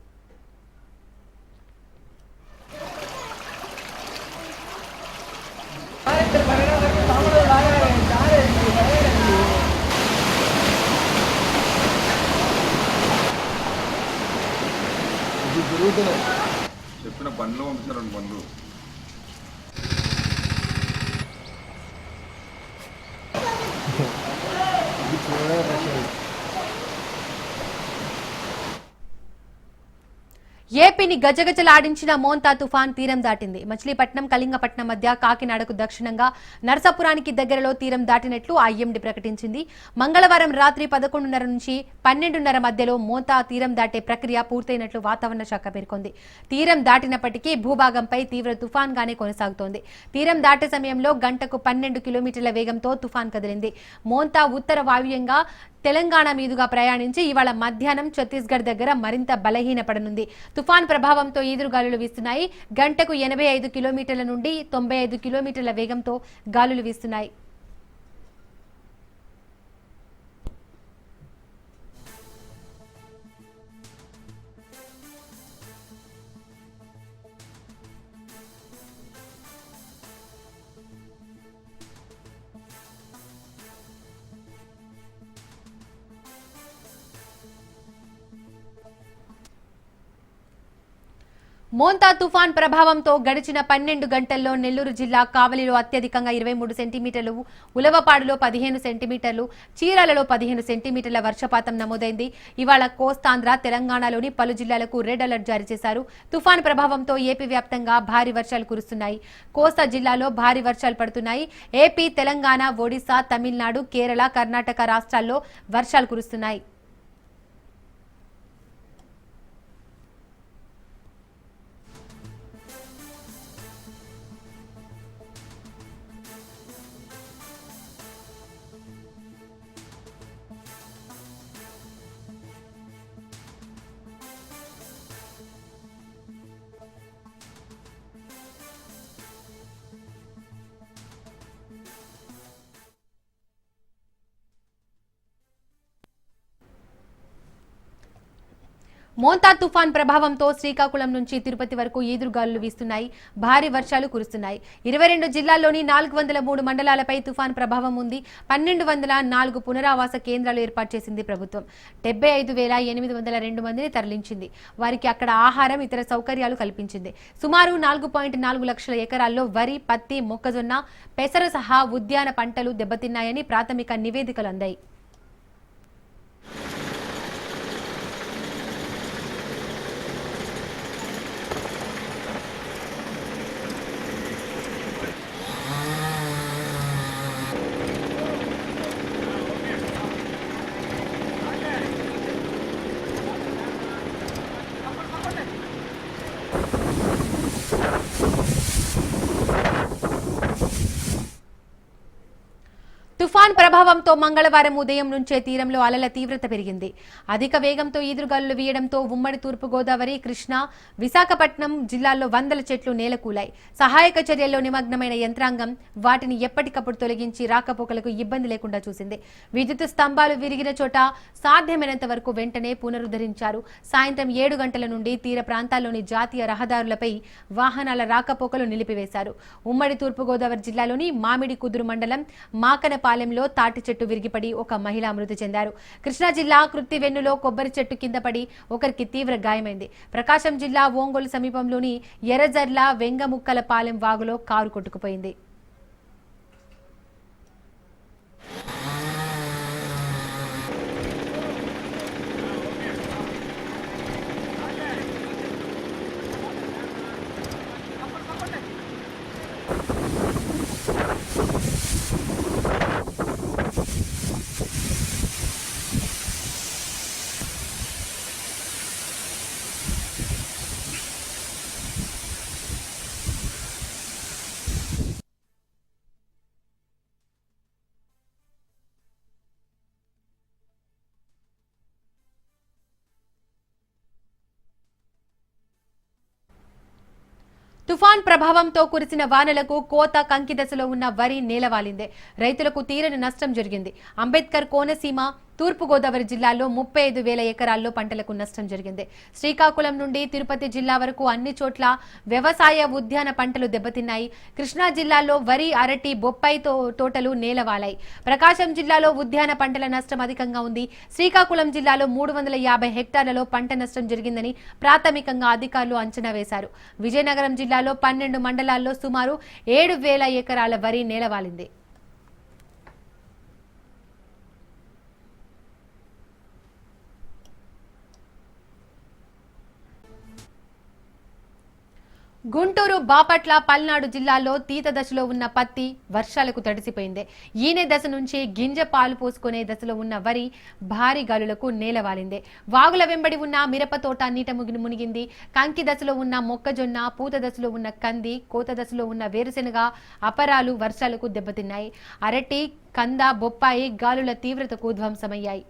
చెప్పిన బండ్లు పంపిస్తున్నారు, 2 బండ్లు. ఏపీని గజగజలాడించిన మోంతా తుఫాన్ తీరం దాటింది. మచిలీపట్నం, కళింగపట్నం మధ్య కాకినాడకు దక్షిణంగా నరసాపురానికి దగ్గరలో తీరం దాటినట్లు ఐఎండీ ప్రకటించింది. మంగళవారం రాత్రి 11:30 నుంచి 12:30 మధ్యలో మోంతా తీరం దాటే ప్రక్రియ పూర్తయినట్లు వాతావరణ శాఖ పేర్కొంది. తీరం దాటినప్పటికీ భూభాగంపై తీవ్ర తుఫాన్గానే కొనసాగుతోంది. తీరం దాటే సమయంలో గంటకు 12 కిలోమీటర్ల వేగంతో తుఫాన్ కదిలింది. మోంతా ఉత్తర వాయువ్యంగా తెలంగాణ మీదుగా ప్రయాణించి ఇవాళ మధ్యాహ్నం ఛత్తీస్గఢ్ దగ్గర మరింత బలహీనపడనుంది. తుఫాన్ ప్రభావంతో ఈదురుగాలులు వీస్తున్నాయి. గంటకు 85 కిలోమీటర్ల నుండి 95 కిలోమీటర్ల వేగంతో గాలులు వీస్తున్నాయి. మోంతా తుఫాన్ ప్రభావంతో గడిచిన 12 గంటల్లో నెల్లూరు జిల్లా కావలిలో అత్యధికంగా 23 సెంటీమీటర్లు, ఉలవపాడులో 15 సెంటీమీటర్లు, చీరాలలో 15 సెంటీమీటర్ల వర్షపాతం నమోదైంది. ఇవాళ కోస్తాంధ్ర, తెలంగాణలోని పలు జిల్లాలకు రెడ్ అలర్ట్ జారీ చేశారు. తుఫాన్ ప్రభావంతో ఏపీ వ్యాప్తంగా భారీ వర్షాలు కురుస్తున్నాయి. కోస్తా జిల్లాలో భారీ వర్షాలు పడుతున్నాయి. ఏపీ, తెలంగాణ, ఒడిశా, తమిళనాడు, కేరళ, కర్ణాటక రాష్ట్రాల్లో వర్షాలు కురుస్తున్నాయి. మోంతా తుఫాన్ ప్రభావంతో శ్రీకాకుళం నుంచి తిరుపతి వరకు ఈదురుగాలులు వీస్తున్నాయి. భారీ వర్షాలు కురుస్తున్నాయి. 22 జిల్లాల్లోని 403 మండలాలపై తుఫాన్ ప్రభావం ఉంది. 1204 పునరావాస కేంద్రాలు ఏర్పాటు చేసింది ప్రభుత్వం. 75,802 మందిని తరలించింది. వారికి అక్కడ ఆహారం, ఇతర సౌకర్యాలు కల్పించింది. సుమారు 4.4 లక్షల ఎకరాల్లో వరి, పత్తి, మొక్కజొన్న, పెసర సహా ఉద్యాన పంటలు దెబ్బతిన్నాయని ప్రాథమిక నివేదికలు అందాయి. తుఫాన్ ప్రభావంతో మంగళవారం ఉదయం నుంచే తీరంలో అలల తీవ్రత పెరిగింది. అధిక వేగంతో ఈదురుగాలులు వీయడంతో ఉమ్మడి తూర్పు గోదావరి, కృష్ణా, విశాఖపట్నం జిల్లాల్లో వందల చెట్లు నేలకూలాయి. సహాయక చర్యల్లో నిమగ్నమైన యంత్రాంగం వాటిని ఎప్పటికప్పుడు తొలగించి రాకపోకలకు ఇబ్బంది లేకుండా చూసింది. విద్యుత్ స్తంభాలు విరిగిన చోట సాధ్యమైనంత వరకు వెంటనే పునరుద్ధరించారు. సాయంత్రం 7 గంటల నుండి తీర ప్రాంతాల్లోని జాతీయ రహదారులపై వాహనాల రాకపోకలు నిలిపివేశారు. ఉమ్మడి తూర్పు గోదావరి జిల్లాలోని మామిడి కుదురు మండలం మాకనపాలెంలో తాటి చెట్టు విరిగిపడి ఒక మహిళ మృతి చెందారు. కృష్ణా జిల్లా కృత్తివెన్నులో కొబ్బరి చెట్టు కింద పడి ఒకరికి తీవ్ర గాయమైంది. ప్రకాశం జిల్లా ఓంగోలు సమీపంలోని ఎర్రజర్ల వెంగముక్కల పాలెం వాగులో కారు కొట్టుకుపోయింది. తుఫాన్ ప్రభావంతో కురిసిన వానలకు కోత కంకి దశలో ఉన్న వరి నేలవాలిందే. రైతులకు తీరని నష్టం జరిగింది. అంబేద్కర్ కోనసీమ తూర్పుగోదావరి జిల్లాలో 35,000 ఎకరాల్లో పంటలకు నష్టం జరిగింది. శ్రీకాకుళం నుండి తిరుపతి జిల్లా వరకు అన్ని చోట్ల వ్యవసాయ ఉద్యాన పంటలు దెబ్బతిన్నాయి. కృష్ణా జిల్లాలో వరి, అరటి, బొప్పాయి తోటలు నేలవాలాయి. ప్రకాశం జిల్లాలో ఉద్యాన పంటల నష్టం అధికంగా ఉంది. శ్రీకాకుళం జిల్లాలో 350 హెక్టార్లలో పంట నష్టం జరిగిందని ప్రాథమికంగా అధికారులు అంచనా వేశారు. విజయనగరం జిల్లాలో 12 మండలాల్లో సుమారు 7,000 ఎకరాల వరి నేలవాలింది. గుంటూరు, బాపట్ల, పల్నాడు జిల్లాల్లో తీత దశలో ఉన్న పత్తి వర్షాలకు తడిసిపోయింది. ఈనె దశ నుంచి గింజ పాలు పోసుకునే దశలో ఉన్న వరి భారీ గాలులకు నేలవాలింది. వాగుల వెంబడి ఉన్న మిరప తోట నీట మునిగింది. కంకి దశలో ఉన్న మొక్కజొన్న, పూత దశలో ఉన్న కంది, కోత దశలో ఉన్న వేరుశెనగ, అపరాలు వర్షాలకు దెబ్బతిన్నాయి. అరటి, కంద, బొప్పాయి గాలుల తీవ్రతకు ధ్వంసమయ్యాయి.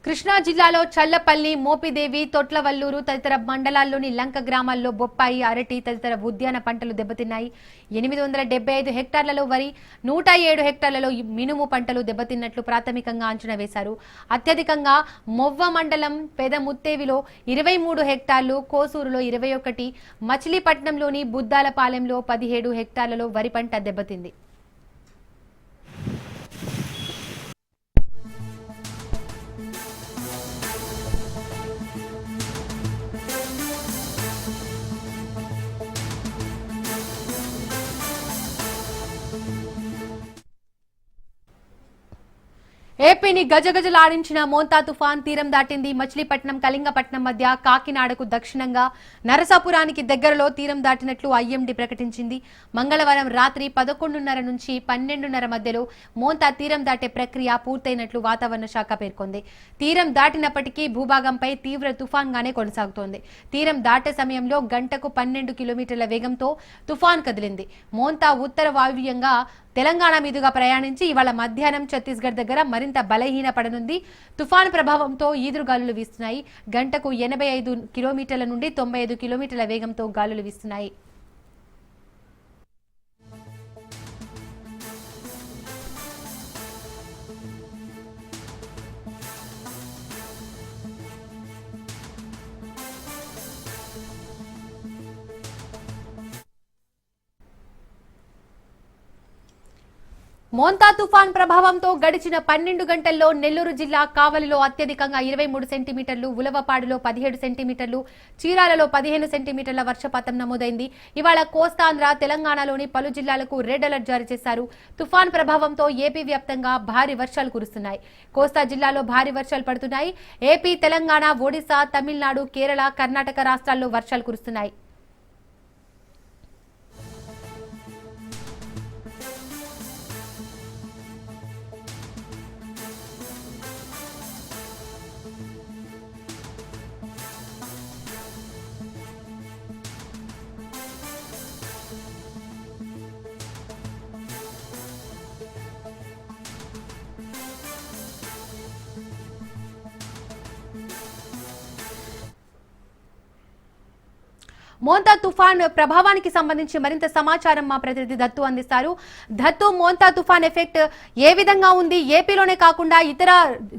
కృష్ణా జిల్లాలో చల్లపల్లి, మోపిదేవి, తొట్లవల్లూరు తదితర మండలాల్లోని లంక గ్రామాల్లో బొప్పాయి, అరటి తదితర ఉద్యాన పంటలు దెబ్బతిన్నాయి. 875 హెక్టార్లలో వరి, 107 హెక్టార్లలో మినుము పంటలు దెబ్బతిన్నట్లు ప్రాథమికంగా అంచనా వేశారు. అత్యధికంగా మొవ్వ మండలం పెదముత్తేవిలో 23 హెక్టార్లు, కోసూరులో 21, మచిలీపట్నంలోని బుద్దాలపాలెంలో 17 హెక్టార్లలో వరి పంట దెబ్బతింది. ఏపీని గజగజలాడించిన మోంతా తుఫాన్ తీరం దాటింది. మచిలీపట్నం, కళింగపట్నం మధ్య, కాకినాడకు దక్షిణంగా, నరసాపురానికి దగ్గరలో తీరం దాటినట్లు ఐఎండీ ప్రకటించింది. మంగళవారం రాత్రి 11:30 నుంచి 12:30 మధ్యలో మోంతా తీరం దాటే ప్రక్రియ పూర్తయినట్లు వాతావరణ శాఖ పేర్కొంది. తీరం దాటినప్పటికీ భూభాగంపై తీవ్ర తుఫాన్గానే కొనసాగుతోంది. తీరం దాటే సమయంలో గంటకు 12 కిలోమీటర్ల వేగంతో తుఫాన్ కదిలింది. మోంతా ఉత్తర వాయువ్యంగా తెలంగాణ మీదుగా ప్రయాణించి ఇవాళ మధ్యాహ్నం ఛత్తీస్గఢ్ దగ్గర మరింత బలహీనపడనుంది. తుఫాను ప్రభావంతో ఈదురుగాలులు వీస్తున్నాయి. గంటకు 85 కిలోమీటర్ల నుండి 95 కిలోమీటర్ల వేగంతో గాలులు వీస్తున్నాయి. మోంతా తుఫాన్ ప్రభావంతో గడిచిన 12 గంటల్లో నెల్లూరు జిల్లా కావలిలో అత్యధికంగా 23 సెంటీమీటర్లు, ఉలవపాడులో 17 సెంటీమీటర్లు, చీరాలలో 15 సెంటీమీటర్ల వర్షపాతం నమోదైంది. ఇవాళ కోస్తాంధ్ర, తెలంగాణలోని పలు జిల్లాలకు రెడ్ అలర్ట్ జారీ చేశారు. తుఫాన్ ప్రభావంతో ఏపీ వ్యాప్తంగా భారీ వర్షాలు కురుస్తున్నాయి. కోస్తా జిల్లాలో భారీ వర్షాలు పడుతున్నాయి. ఏపీ, తెలంగాణ, ఒడిశా, తమిళనాడు, కేరళ, కర్ణాటక రాష్ట్రాల్లో వర్షాలు కురుస్తున్నాయి. మోంతా తుఫాన్ ప్రభావానికి సంబంధించి మరింత సమాచారం మా ప్రతినిధి దత్తు అందిస్తారు. దత్తు, మోంతా తుఫాన్ ఎఫెక్ట్ ఏ విధంగా ఉంది? ఏపీలోనే కాకుండా ఇతర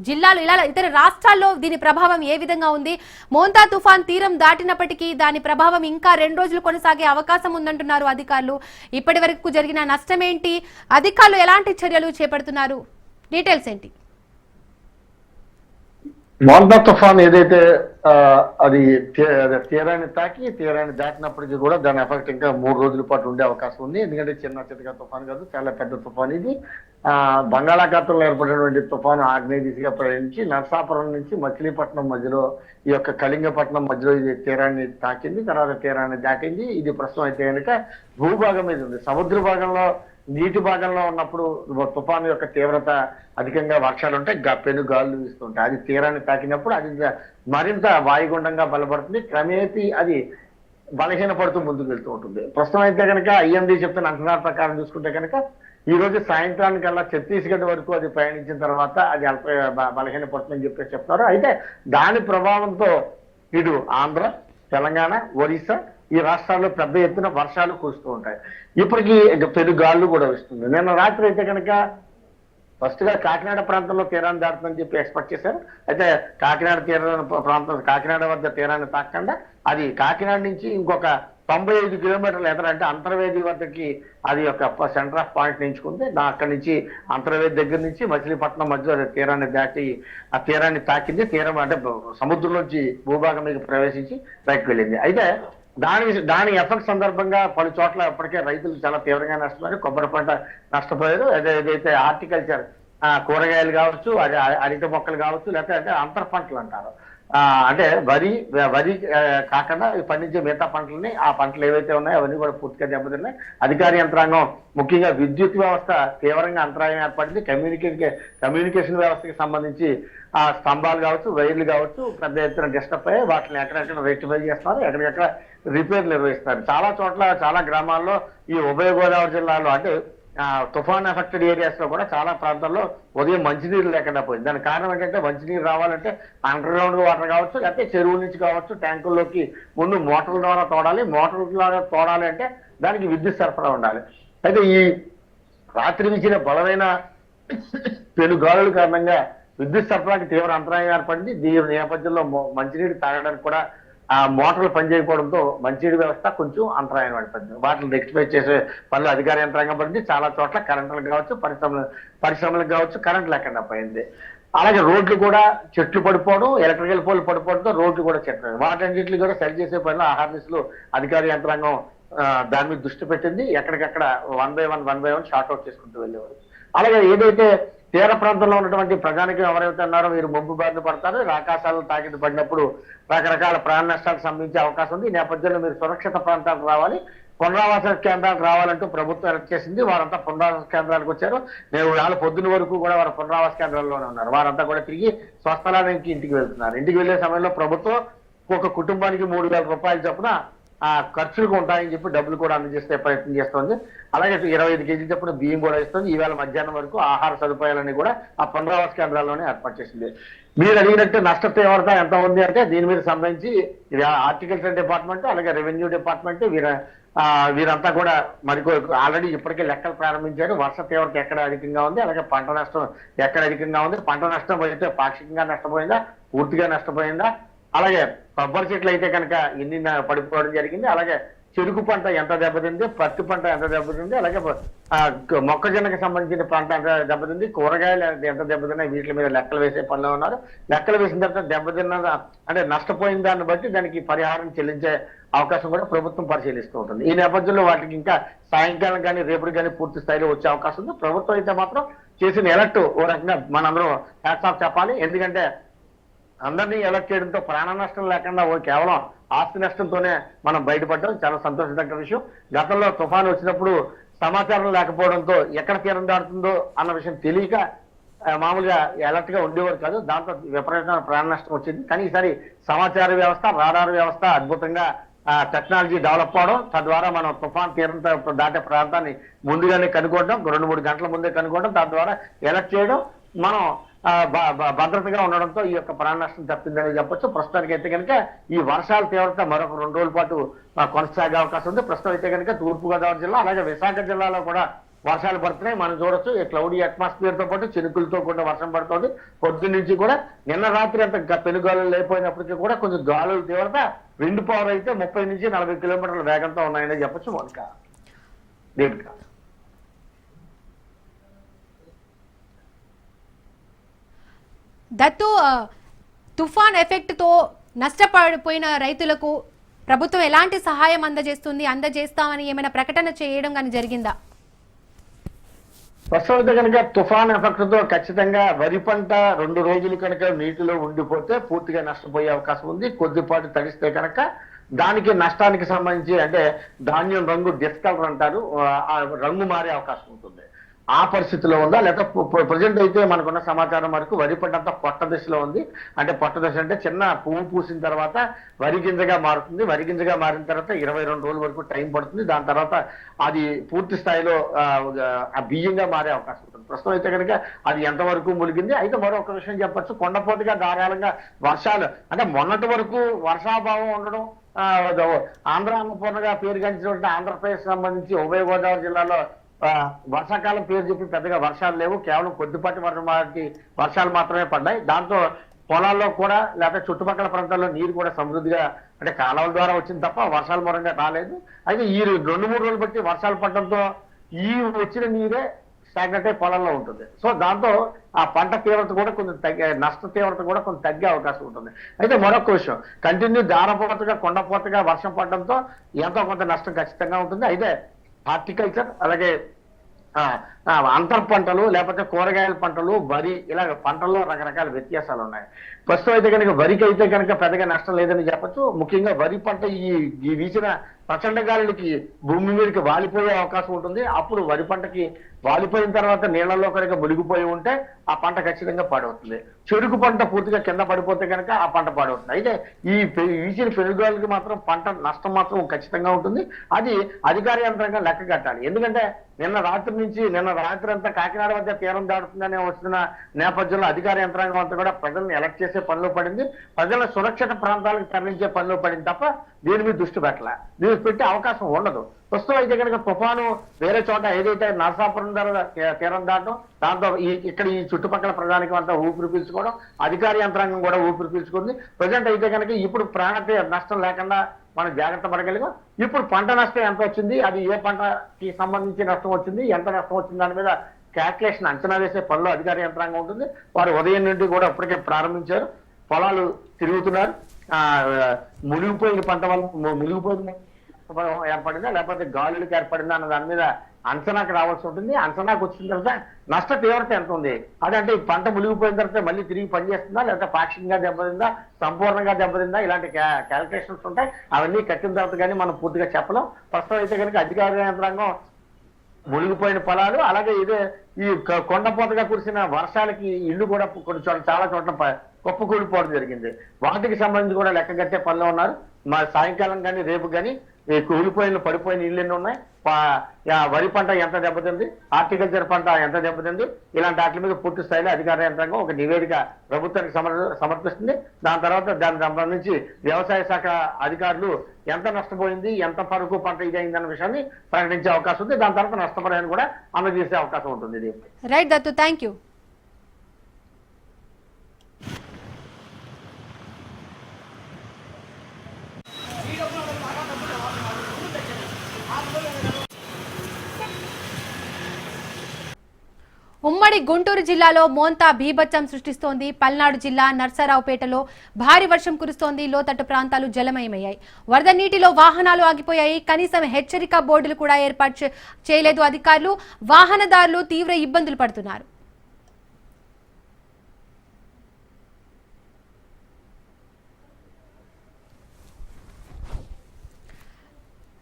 జిల్లాలు, ఇలా ఇతర రాష్ట్రాల్లో దీని ప్రభావం ఏ విధంగా ఉంది? మోంతా తుఫాన్ తీరం దాటినప్పటికీ దాని ప్రభావం ఇంకా 2 రోజులు కొనసాగే అవకాశం ఉందంటున్నారు అధికారులు. ఇప్పటి వరకు జరిగిన నష్టం ఏంటి? అధికారులు ఎలాంటి చర్యలు చేపడుతున్నారు? డీటెయిల్స్ ఏంటి? మోంతా తుఫాన్ ఏదైతే అది తీరాన్ని తీరాన్ని దాటినప్పటికీ కూడా దాని ఎఫెక్ట్ ఇంకా 3 రోజుల పాటు ఉండే అవకాశం ఉంది. ఎందుకంటే చిన్న చితక తుఫాన్ కాదు, చాలా పెద్ద తుఫాన్ ఇది. బంగాళాఖాతంలో ఏర్పడినటువంటి తుఫాను ఆగ్నేయ దిశగా ప్రయాణించి నరసాపురం నుంచి మచిలీపట్నం మధ్యలో, ఈ యొక్క కళింగపట్నం మధ్యలో ఇది తీరాన్ని తాకింది, తర్వాత తీరాన్ని దాటింది. ఇది ప్రస్తుతం అయితే కనుక భూభాగం మీద ఉంది. సముద్ర భాగంలో, నీటి భాగంలో ఉన్నప్పుడు తుఫాను యొక్క తీవ్రత అధికంగా వర్షాలు ఉంటాయి, పెను గాలులు వీస్తుంటాయి. అది తీరాన్ని తాకినప్పుడు అది మరింత వాయుగుండంగా బలపడుతుంది. క్రమేపీ అది బలహీనపడుతూ ముందుకు వెళ్తూ ఉంటుంది. ప్రస్తుతం అయితే కనుక ఐఎండీ చెప్తున్న అంచనాల ప్రకారం చూసుకుంటే కనుక ఈ రోజు సాయంత్రానికల్లా ఛత్తీస్గఢ్ వరకు అది ప్రయాణించిన తర్వాత అది బలహీనపడుతుందని చెప్పేసి చెప్తున్నారు. అయితే దాని ప్రభావంతో ఇటు ఆంధ్ర, తెలంగాణ, ఒరిస్సా ఈ రాష్ట్రాల్లో పెద్ద ఎత్తున వర్షాలు కురుస్తూ ఉంటాయి. ఇప్పటికీ పెను గాళ్ళు కూడా వస్తుంది. నిన్న రాత్రి అయితే కనుక ఫస్ట్ గా కాకినాడ ప్రాంతంలో తీరాన్ని దాటుతుందని చెప్పి ఎక్స్పెక్ట్ చేశారు. అయితే కాకినాడ ప్రాంతం, కాకినాడ వద్ద తీరాన్ని తాకకుండా అది కాకినాడ నుంచి ఇంకొక 95 కిలోమీటర్లు ఎదరంటే అంతర్వేది వద్దకి అది ఒక సెంటర్ ఆఫ్ పాయింట్ ఎంచుకుంది. అక్కడి నుంచి అంతర్వేది దగ్గర నుంచి మచిలీపట్నం మధ్యలో తీరాన్ని దాటి ఆ తీరాన్ని తాకింది. తీరం అంటే సముద్రంలోంచి భూభాగం మీద ప్రవేశించి బయటకు వెళ్ళింది. అయితే దాని ఎఫెక్ట్ సందర్భంగా పలు చోట్ల ఇప్పటికే రైతులు చాలా తీవ్రంగా నష్టపోయారు. కొబ్బరి పంట నష్టపోయారు. ఏదైతే హార్టికల్చర్, కూరగాయలు కావచ్చు, అరటి మొక్కలు కావచ్చు, లేకపోతే అంతర్ పంటలు అంటారు, అంటే వరి కాకుండా పండించే మిగతా పంటలని, ఆ పంటలు ఏవైతే ఉన్నాయో అవన్నీ కూడా పూర్తిగా దెబ్బతిన్నాయి. అధికార యంత్రాంగం, ముఖ్యంగా విద్యుత్ వ్యవస్థ తీవ్రంగా అంతరాయం ఏర్పడింది. కమ్యూనికేషన్ వ్యవస్థకి సంబంధించి ఆ స్తంభాలు కావచ్చు, వైర్లు కావచ్చు పెద్ద ఎత్తున డిస్టర్బ్ అయ్యి వాటిని ఎక్కడెక్కడ రెక్టిఫై చేస్తున్నారు, ఎక్కడికెక్కడ రిపేర్ నిర్వహిస్తారు. చాలా చోట్ల, చాలా గ్రామాల్లో ఈ ఉభయ గోదావరి జిల్లాలో అంటే తుఫాన్ ఎఫెక్టెడ్ ఏరియాస్ లో కూడా చాలా ప్రాంతాల్లో ఉదయం మంచినీరు లేకుండా పోయింది. దానికి కారణం ఏంటంటే మంచినీరు రావాలంటే అండర్ గ్రౌండ్ వాటర్ కావచ్చు, లేకపోతే చెరువు నుంచి కావచ్చు, ట్యాంకుల్లోకి ముందు మోటార్ల ద్వారా తోడాలి. మోటార్ల ద్వారా తోడాలి అంటే దానికి విద్యుత్ సరఫరా ఉండాలి. అయితే ఈ రాత్రి వీచిన బలమైన పెనుగాలుల కారణంగా విద్యుత్ సరఫరాకి తీవ్ర అంతరాయం ఏర్పడింది. దీని నేపథ్యంలో మంచినీరు తాగడానికి కూడా ఆ మోటార్లు పనిచేయకపోవడంతో మంచినీటి వ్యవస్థ కొంచెం అంతరాయం ఏర్పడింది. వాటిని రెక్టిఫై చేసే పనులు అధికార యంత్రాంగం పడింది. చాలా చోట్ల కరెంటులకు కావచ్చు, పరిశ్రమలకు కావచ్చు కరెంట్ లేకుండా పోయింది. అలాగే రోడ్లు కూడా చెట్లు పడిపోవడం, ఎలక్ట్రికల్ పోల్ పడిపోవడంతో రోడ్లు కూడా చెట్లు, వాటన్నింటినీ కూడా సరి చేసే పనులు ఆహార్నిస్లు అధికార యంత్రాంగం దాని మీద దృష్టి పెట్టింది. ఎక్కడికక్కడ 1 by 1 షార్ట్ అవుట్ చేసుకుంటూ వెళ్ళేవారు. అలాగే ఏదైతే తీర ప్రాంతంలో ఉన్నటువంటి ప్రజానికం ఎవరైతే ఉన్నారో వీరు ముంపు బారిన పడతారు. ఆకాశాలు తాకిడి పడినప్పుడు రకరకాల ప్రాణ నష్టాలకు సంబంధించే అవకాశం ఉంది. ఈ నేపథ్యంలో మీరు సురక్షిత ప్రాంతాలకు రావాలి, పునరావాస కేంద్రాలకు రావాలంటూ ప్రభుత్వం ఎలక్ట్ చేసింది. వారంతా పునరావాస కేంద్రాలకు వచ్చారు. నేను వాళ్ళ పొద్దున వరకు కూడా వారు పునరావాస కేంద్రాల్లోనే ఉన్నారు. వారంతా కూడా తిరిగి స్వస్థలానికి ఇంటికి వెళ్తున్నారు. ఇంటికి వెళ్లే సమయంలో ప్రభుత్వం ఒక కుటుంబానికి 3,000 రూపాయలు చొప్పున ఖర్చులకు ఉంటాయని చెప్పి డబ్బులు కూడా అందజేస్తే ప్రయత్నం చేస్తోంది. అలాగే 25 కేజీలు చొప్పున బియ్యం కూడా ఇస్తుంది. ఈవేళ మధ్యాహ్నం వరకు ఆహార సదుపాయాలన్నీ కూడా ఆ పునరావాస కేంద్రాల్లోనే ఏర్పాటు చేసింది. మీరు అడిగినట్టు నష్ట తీవ్రత ఎంత ఉంది అంటే దీని మీద సంబంధించి హార్టికల్చర్ డిపార్ట్మెంట్, అలాగే రెవెన్యూ డిపార్ట్మెంట్ వీరంతా కూడా ఆల్రెడీ ఇప్పటికే లెక్కలు ప్రారంభించారు. వర్ష తీవ్రత ఎక్కడ అధికంగా ఉంది, అలాగే పంట నష్టం ఎక్కడ అధికంగా ఉంది, పంట నష్టం అయితే పాక్షికంగా నష్టపోయిందా, పూర్తిగా నష్టపోయిందా, అలాగే కొబ్బరి చెట్లు అయితే కనుక ఎన్ని పడిపోవడం జరిగింది, అలాగే చెరుకు పంట ఎంత దెబ్బతింది, పత్తి పంట ఎంత దెబ్బతింది, అలాగే మొక్కజొన్నకి సంబంధించిన పంట ఎంత దెబ్బతింది, కూరగాయలు ఎంత దెబ్బతిన్నాయి, వీటి మీద లెక్కలు వేసే పనిలో ఉన్నారు. లెక్కలు వేసిన తర్వాత దెబ్బతిన్న అంటే నష్టపోయిన దాన్ని బట్టి దానికి పరిహారం చెల్లించే అవకాశం కూడా ప్రభుత్వం పరిశీలిస్తూ ఉంటుంది. ఈ నేపథ్యంలో వాటికి ఇంకా సాయంకాలం కానీ రేపటి కానీ పూర్తి స్థాయిలో వచ్చే అవకాశం ఉంది. ప్రభుత్వం అయితే మాత్రం చేసిన ఎలర్ట్ ఓ రకంగా మనందరం హ్యాట్స్ ఆఫ్ చెప్పాలి. ఎందుకంటే అందరినీ ఎలక్ట్ చేయడంతో ప్రాణ నష్టం లేకుండా కేవలం ఆస్తి నష్టంతోనే మనం బయటపడ్డాం. చాలా సంతోషదగ్గ విషయం. గతంలో తుఫాను వచ్చినప్పుడు సమాచారం లేకపోవడంతో ఎక్కడ తీరం దాడుతుందో అన్న విషయం తెలియక మామూలుగా అలర్ట్ గా ఉండేవారు కాదు. దాంతో విపరీతమైన ప్రాణ నష్టం వచ్చింది. కానీ ఈసారి సమాచార వ్యవస్థ, రాడార్ వ్యవస్థ అద్భుతంగా టెక్నాలజీ డెవలప్ అవడం, తద్వారా మనం తుఫాన్ తీరంతో దాటే ప్రాంతాన్ని ముందుగానే కనుక్కోవడం, 2-3 గంటల ముందే కనుక్కోవడం, తద్వారా ఎలర్ట్ చేయడం, మనం భద్రతగా ఉండడంతో ఈ యొక్క ప్రాణ నష్టం తప్పిందని చెప్పొచ్చు. ప్రస్తుతానికి అయితే కనుక ఈ వర్షాల తీవ్రత మరొక 2 రోజుల పాటు కొనసాగే అవకాశం ఉంది. ప్రస్తుతం అయితే కనుక తూర్పుగోదావరి జిల్లా అలాగే విశాఖ జిల్లాలో కూడా వర్షాలు పడుతున్నాయి. మనం చూడొచ్చు ఈ క్లౌడీ అట్మాస్ఫియర్ తో పాటు చినుకులతో కూడా వర్షం పడుతుంది. పొద్దు నుంచి కూడా నిన్న రాత్రి అంత పెనుగాలులు లేకపోయినప్పటికీ కూడా కొంచెం గాలుల తీవ్రత విండ్ పవర్ అయితే 30 నుంచి 40 కిలోమీటర్ల వేగంతో ఉన్నాయని చెప్పొచ్చు. మోనిక దీపిక. దత్తు, తుఫాన్ ఎఫెక్ట్ తో నష్టపడిపోయిన రైతులకు ప్రభుత్వం ఎలాంటి సహాయం అందజేస్తామని ఏమైనా ప్రకటన చేయడం కానీ జరిగిందా? ప్రస్తుతం అయితే కనుక తుఫాన్ ఎఫెక్ట్ తో ఖచ్చితంగా వరి పంట 2 రోజులు కనుక నీటిలో ఉండిపోతే పూర్తిగా నష్టపోయే అవకాశం ఉంది. కొద్దిపాటు తడిస్తే కనుక దానికి నష్టానికి సంబంధించి అంటే ధాన్యం రంగు డిస్కలర్ అంటారు, ఆ రంగు మారే అవకాశం ఉంటుంది. ఆ పరిస్థితిలో ఉందా లేకపోతే ప్రజెంట్ అయితే మనకున్న సమాచారం వరకు వరి పంట అంతా పొట్ట దశలో ఉంది. అంటే పొట్ట దశ అంటే చిన్న పువ్వు పూసిన తర్వాత వరి గింజగా మారుతుంది. వరి గింజగా మారిన తర్వాత 22 రోజుల వరకు టైం పడుతుంది. దాని తర్వాత అది పూర్తి స్థాయిలో ఆ బియ్యంగా మారే అవకాశం ఉంటుంది. ప్రస్తుతం అయితే కనుక అది ఎంతవరకు ములిగింది. అయితే మరొక విషయం చెప్పొచ్చు, కొండపోతగా ధారాళంగా వర్షాలు అంటే మొన్నటి వరకు వర్షాభావం ఉండడం, ఆంధ్ర అన్నపూర్ణగా పేరుగాంచినటువంటి ఆంధ్రప్రదేశ్ సంబంధించి ఉభయ గోదావరి జిల్లాలో వర్షాకాలం పేరు చెప్పి పెద్దగా వర్షాలు లేవు. కేవలం కొద్దిపాటి వర్షాలు మాత్రమే పడ్డాయి. దాంతో పొలాల్లో కూడా లేకపోతే చుట్టుపక్కల ప్రాంతాల్లో నీరు కూడా సమృద్ధిగా అంటే కాలువల ద్వారా వచ్చింది తప్ప వర్షాల మూలంగా రాలేదు. అయితే ఈ 2-3 రోజులు బట్టి వర్షాలు పడడంతో ఈ వచ్చిన నీరే స్టాగ్నెట్ అయి పొలంలో ఉంటుంది. సో దాంతో ఆ పంట తీవ్రత కూడా కొంచెం నష్ట తీవ్రత కూడా కొంచెం తగ్గే అవకాశం ఉంటుంది. అయితే మరొక విషయం, కంటిన్యూ దారపోతగా కొండపోతగా వర్షం పడడంతో ఎంతో కొంత నష్టం ఖచ్చితంగా ఉంటుంది. అయితే హార్టికల్చర్ అలాగే అంతర్ పంటలు లేకపోతే కూరగాయల పంటలు, వరి ఇలాగ పంటల్లో రకరకాల వ్యత్యాసాలు ఉన్నాయి. ప్రస్తుతం అయితే కనుక వరికి అయితే కనుక పెద్దగా నష్టం లేదని చెప్పచ్చు. ముఖ్యంగా వరి పంట ఈ వీసిన ప్రచండ గాలులకి భూమి మీదకి వాలిపోయే అవకాశం ఉంటుంది. అప్పుడు వరి పంటకి వాలిపోయిన తర్వాత నీళ్లలో కనుక మునిగిపోయి ఉంటే ఆ పంట ఖచ్చితంగా పాడవుతుంది. చెరుకు పంట పూర్తిగా కింద పడిపోతే కనుక ఆ పంట పాడవుతుంది. అయితే ఈ వీసిన పెనుగాలులకి మాత్రం పంట నష్టం మాత్రం ఖచ్చితంగా ఉంటుంది. అది అధికార యంత్రంగా లెక్క కట్టాలి. ఎందుకంటే నిన్న రాత్రి అంతా కాకినాడ వద్ద తీరం దాటుతుందనే వస్తున్న నేపథ్యంలో అధికార యంత్రాంగం అంతా కూడా ప్రజలను ఎలక్ట్ చేసే పనిలో పడింది. ప్రజలను సురక్షిత ప్రాంతాలకు తరలించే పనిలో పడింది తప్ప దీని మీద దృష్టి దీనికి పెట్టే అవకాశం ఉండదు. ప్రస్తుతం అయితే కనుక తుఫాను వేరే చోట ఏదైతే నరసాపురం తీరం దాటం, దాంతో ఇక్కడ ఈ చుట్టుపక్కల ప్రజానికం అంతా ఊపిరి పీల్చుకోవడం, అధికార యంత్రాంగం కూడా ఊపిరి పీల్చుకుంది. ప్రజెంట్ అయితే కనుక ఇప్పుడు ప్రాణ నష్టం లేకుండా మనం జాగ్రత్త పడగలిగాం. ఇప్పుడు పంట నష్టం ఎంత వచ్చింది, అది ఏ పంటకి సంబంధించి నష్టం వచ్చింది, ఎంత నష్టం వచ్చింది దాని మీద క్యాల్కులేషన్ అంచనా వేసే పనిలో అధికార యంత్రాంగం ఉంటుంది. వారు ఉదయం నుండి కూడా ఇప్పటికే ప్రారంభించారు. పొలాలు తిరుగుతున్నారు. మునిగిపోయిన పంట వల్ల మునిగిపోయిన ఏర్పడిందా లేకపోతే గాలులకు ఏర్పడిందా అన్న దాని మీద అంచనాకు రావాల్సి ఉంటుంది. అంచనాకు వచ్చిన తర్వాత నష్ట తీవ్రత ఎంత ఉంది, అదంటే ఈ పంట మునిగిపోయిన తర్వాత మళ్ళీ తిరిగి పనిచేస్తుందా లేకపోతే పాక్షికంగా దెబ్బతిందా, సంపూర్ణంగా దెబ్బతిందా, ఇలాంటి క్యాల్కులేషన్స్ ఉంటాయి. అవన్నీ కట్టిన తర్వాత కానీ మనం పూర్తిగా చెప్పలేం. ప్రస్తుతం అయితే కనుక అధికార యంత్రాంగం మునిగిపోయిన పొలాలు అలాగే ఇదే ఈ కొండపోతగా కురిసిన వర్షాలకి ఇల్లు కూడా కొన్ని చోట్ల చాలా చోట్ల కుప్పకూలిపోవడం జరిగింది. వాటికి సంబంధించి కూడా లెక్క కట్టే పనిలో ఉన్నారు. మా సాయంకాలం కానీ రేపు కానీ పడిపోయిన ఇల్లు ఎన్ని ఉన్నాయి, వరి పంట ఎంత దెబ్బతింది, హార్టికల్చర్ పంట ఎంత దెబ్బతింది, ఇలాంటి వాటి మీద పూర్తి స్థాయిలో అధికార యంత్రాంగం ఒక నివేదిక ప్రభుత్వానికి సమర్పిస్తుంది. దాని తర్వాత దానికి సంబంధించి వ్యవసాయ శాఖ అధికారులు ఎంత నష్టపోయింది, ఎంత వరకు పంట ఇదైందన్న విషయాన్ని ప్రకటించే అవకాశం ఉంది. దాని తర్వాత నష్టపరిహారం కూడా అందజేసే అవకాశం ఉంటుంది. Right Dattu, thank you. ఉమ్మడి గుంటూరు జిల్లాలో మోంతా బీభత్సం సృష్టిస్తోంది. పల్నాడు జిల్లా నర్సరావుపేటలో భారీ వర్షం కురుస్తోంది. లోతట్టు ప్రాంతాలు జలమయమయ్యాయి. వరద నీటిలో వాహనాలు ఆగిపోయాయి. కనీసం హెచ్చరిక బోర్డులు కూడా ఏర్పాటు చేయలేదు అధికారులు. వాహనదారులు తీవ్ర ఇబ్బందులు పడుతున్నారు.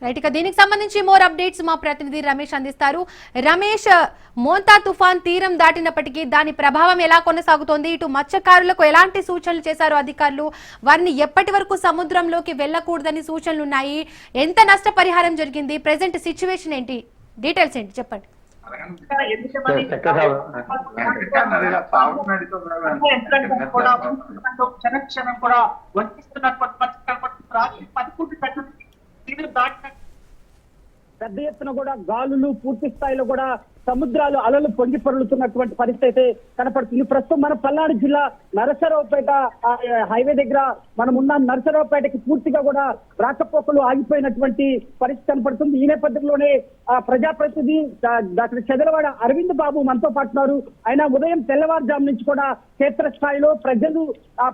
రైట్, ఇక దీనికి సంబంధించి మోర్ అప్డేట్స్ మా ప్రతినిధి రమేష్ అందిస్తారు. రమేష్, మోంతా తుఫాన్ తీరం దాటినప్పటికీ దాని ప్రభావం ఎలా కొనసాగుతోంది? ఇటు మత్స్యకారులకు ఎలాంటి సూచనలు చేశారు అధికారులు? వారిని ఎప్పటి వరకు సముద్రంలోకి వెళ్లకూడదని సూచనలు ఉన్నాయి? ఎంత నష్టపరిహారం జరిగింది? ప్రెసెంట్ సిచ్యువేషన్ ఏంటి? డీటెయిల్స్ ఏంటి చెప్పండి. క్షణం కూడా వర్తిస్తున్నటువంటి పరిస్థితి రాత్రి 11 గంటల తీరు దాటిన పెద్ద ఎత్తున కూడా గాలులు పూర్తి స్థాయిలో కూడా సముద్రాలు అలలు పొంగి పొరులుతున్నటువంటి పరిస్థితి అయితే కనపడుతుంది. ప్రస్తుతం మన పల్నాడు జిల్లా నరసరావుపేట హైవే దగ్గర మనం ఉన్న నరసరావుపేటకి పూర్తిగా కూడా రాకపోకలు ఆగిపోయినటువంటి పరిస్థితి కనపడుతుంది. ఈ నేపథ్యంలోనే ప్రజాప్రతినిధి డాక్టర్ చెదలవాడ అరవింద్ బాబు మనతో పాటున్నారు. ఆయన ఉదయం తెల్లవారుజాము నుంచి కూడా క్షేత్రస్థాయిలో ప్రజలు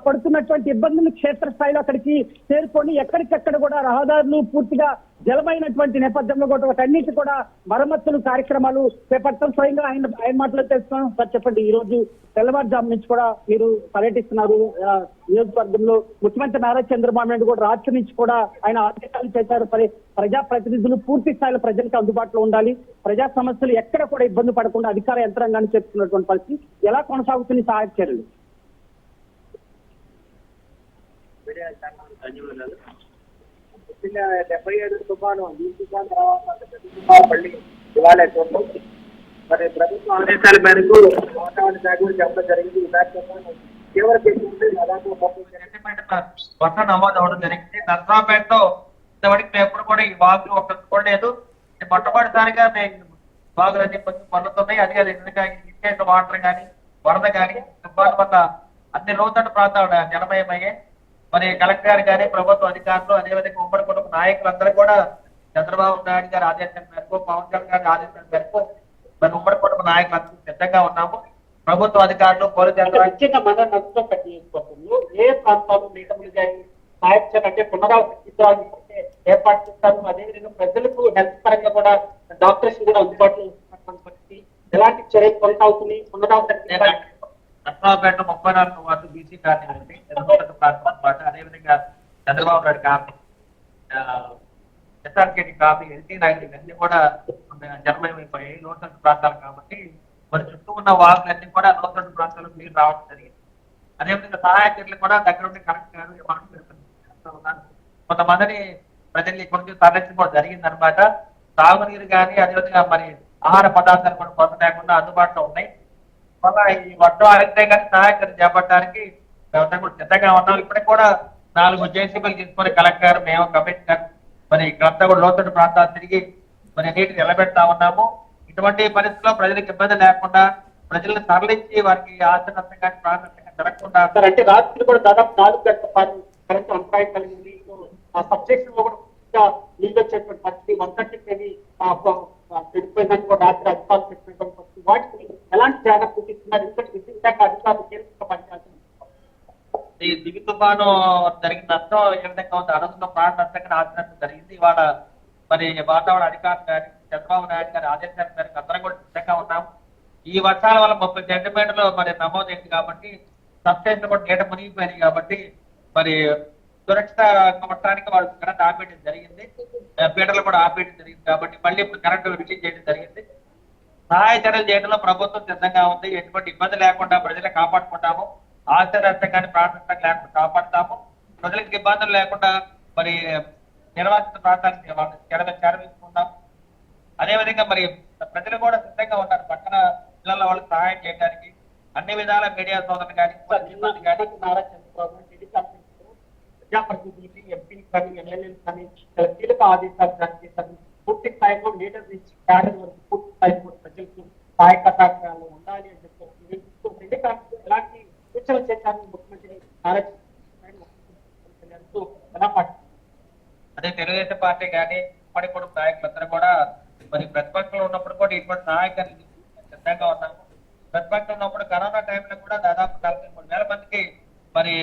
పడుతున్నటువంటి ఇబ్బందులు క్షేత్రస్థాయిలో అక్కడికి చేరుకొని ఎక్కడికెక్కడ కూడా రహదారులు పూర్తిగా జలమైనటువంటి నేపథ్యంలో కూడా వాటన్నిటి కూడా మరమ్మతులు కార్యక్రమాలు చేపడతాం. స్వయంగా ఆయన మాటలు తెలుస్తున్నాం. సార్ చెప్పండి, ఈ రోజు తెల్లవారుజాము నుంచి కూడా మీరు పర్యటిస్తున్నారు నియోజకవర్గంలో. ముఖ్యమంత్రి నారా చంద్రబాబు నాయుడు కూడా రాత్రి నుంచి కూడా ఆయన ఆదేశాలు చేశారు. ప్రజా ప్రతినిధులు పూర్తి స్థాయిలో ప్రజలకు అందుబాటులో ఉండాలి, ప్రజా సమస్యలు ఎక్కడ కూడా ఇబ్బంది పడకుండా అధికార యంత్రాంగాన్ని చెప్తున్నటువంటి పరిస్థితి. ఎలా కొనసాగుతుంది సహాయక చర్యలు? ముఖ్యంగా 77 తుఫాను ఈ తుఫాను తర్వాత మళ్ళీ ఇవాళ చూడటం మరి ప్రభుత్వ ఆదేశాల మేరకు వాతావరణ శాఖ గురించి చెప్పడం జరిగింది. చివరికి దాదాపు 30 సెంటీమీటర్ల వర్షం నమోదు అవడం జరిగింది. నర్సరావుపేటలో ఇంతవరకు మేము ఎప్పుడు కూడా ఈ వాగులు ఒకటి చూడలేదు. మొట్టమొదటిసారిగా మేము వాగులన్నీ కొంచెం పనులుతున్నాయి. అదే విధంగా ఇన్కేట్ వాటర్ కానీ వరద కానీ తుఫాను వల్ల అన్ని లోతట్టు ప్రాంతాలు జలమయమయ్యాయి. మరి కలెక్టర్ గారి ప్రభుత్వ అధికారులు అదేవిధంగా ఉమ్మడి కుటుంబ నాయకులందరూ కూడా చంద్రబాబు నాయుడు గారి ఆదేశాల మేరకు పవన్ కళ్యాణ్ గారి ఆదేశాల మేరకు మరి ఉమ్మడి కుటుంబ నాయకులందరూ సిద్ధంగా ఉన్నాము. ప్రభుత్వ అధికారులు పోలీసులు ముఖ్యంగా మన నష్టపోతుంది ఏ ప్రాంతాలు నీటములు కానీ సాయక్షణ అంటే పునరావృతం ఏర్పాటు చేస్తారు. అదేవిధంగా ప్రజలకు హెల్త్ పరంగా కూడా డాక్టర్స్ కూడా అందుబాటులో ఉంటున్నటువంటి పరిస్థితి. ఎలాంటి చర్యలు కొనసాగుతుంది? పునరావృతం నర్సరావుపేట 34 వార్డు బీసీ కాలనీ ప్రాంతం పాటు అదేవిధంగా Chandrababu Naidu colony, SRKT colony, LT Nagar ఇవన్నీ కూడా జలమయమైపోయాయి లోతట్టు ప్రాంతాలు కాబట్టి మరి చుట్టూ ఉన్న వాగులన్నీ కూడా లోతట్టు ప్రాంతాలకు నీరు రావడం జరిగింది. అదేవిధంగా సహాయ చర్యలు కూడా దగ్గర ఉండి కలెక్టర్ గారు కొంతమందిని ప్రజల్ని కొంచెం తరలించుకోవడం జరిగింది అనమాట. తాగునీరు కానీ అదేవిధంగా మరి ఆహార పదార్థాలు కూడా కొరత లేకుండా అందుబాటులో ఉన్నాయి. వల్ల ఈ వర్షం ఆగితే కానీ సహాయకరం చేపట్టడానికి మేమంతా కూడా సిద్ధంగా ఉన్నాం. ఇప్పటికి కూడా 4 జేసీబీలు తీసుకొని కలెక్టర్ మేము కమిషనర్ మరి ఇక్కడంతా కూడా లోతట్టు ప్రాంతాలు తిరిగి మరి నీటిని నిలబెడతా ఉన్నాము. ఇటువంటి పరిస్థితుల్లో ప్రజలకు ఇబ్బంది లేకుండా ప్రజలను తరలించి వారికి ఆస్తి నష్టం కానీ ప్రాణ నష్టం జరగకుండా అంటే రాత్రి కూడా దాదాపు 4 గంటల పాటు కరెంట్ అంతరాయం కలిగింది. ఆ సబ్స్టేషన్ లో కూడా నీళ్ళు వచ్చేటువంటి పరిస్థితి 130 కేవీ చెడిపోయిందని కూడా రాత్రి అధికారులు చెప్పినటువంటి పరిస్థితి. వాటికి ఎలాంటి జాగ్రత్తలు తీసుకున్నారు? ఎందుకంటే విద్యుత్ శాఖ అధికారులు కీలక పనిచేస్తున్నారు. ఈ దివి తుఫాను జరిగిన నష్టం ఏ విధంగా ఉంది? అనంతరం ప్రాణ నష్టంగా ఆచరణ జరిగింది. ఇవాళ మరి వాతావరణ అధికారులు గారి చంద్రబాబు నాయుడు గారి ఆదేశాల మేరకు అందరం కూడా సిద్ధంగా ఉన్నాము. ఈ వర్షాల వల్ల 30 సెంటీమీటర్లు మరి నమోదైంది కాబట్టి సబ్స్టేషన్ కూడా నీట మునిగిపోయింది కాబట్టి మరి సురక్షిత మొత్తానికి వాళ్ళు కరెంట్ ఆపేయడం జరిగింది. పీటర్లు కూడా ఆపేయడం జరిగింది కాబట్టి మళ్ళీ ఇప్పుడు కరెంటు రిలీజ్ చేయడం జరిగింది. సహాయ చర్యలు చేయడంలో ప్రభుత్వం సిద్ధంగా ఉంది. ఎటువంటి ఇబ్బంది లేకుండా ప్రజలు కాపాడుకుంటాము. ఆస్తి నష్టం కానీ ప్రాణ నష్టం లేకుండా కాపాడుతాము. ప్రజలకు ఇబ్బందులు లేకుండా మరి నిర్వాసిత ప్రాంతానికి చేరవేసుకుంటాం. అదేవిధంగా మరి ప్రజలు కూడా సిద్ధంగా ఉన్నారు. పక్కన జిల్లాల వాళ్ళకి సహాయం చేయడానికి అన్ని విధాల మీడియా సోదరులు కానీ నారా చంద్రబాబు ప్రజాప్రతినిధులకి ఎంపీలు కానీ ఎమ్మెల్యేలు కానీ కీలక ఆదేశాలు జారీ చేశారు. పూర్తి స్థాయిలో లీడర్ నుంచి క్యాడర్ వరకు పూర్తి స్థాయిలో ప్రజలకు సహాయకర్తలు ఉండాలి అని చెప్పారు. ఎలాంటి సూచనలు చేశారు ముఖ్యమంత్రి నారా చంద్రబాబు ఎలా పాటు? అదే తెలుగుదేశం పార్టీ కానీ ఉమ్మడి కుటుంబ నాయకులందరూ కూడా మరి ప్రతిపక్షంలో ఉన్నప్పుడు కూడా ఇటువంటి నాయకులు సిద్ధంగా ఉన్నాము. ప్రతిపక్షంలో ఉన్నప్పుడు కరోనా టైంలో కూడా దాదాపు 43,000 మందికి మరి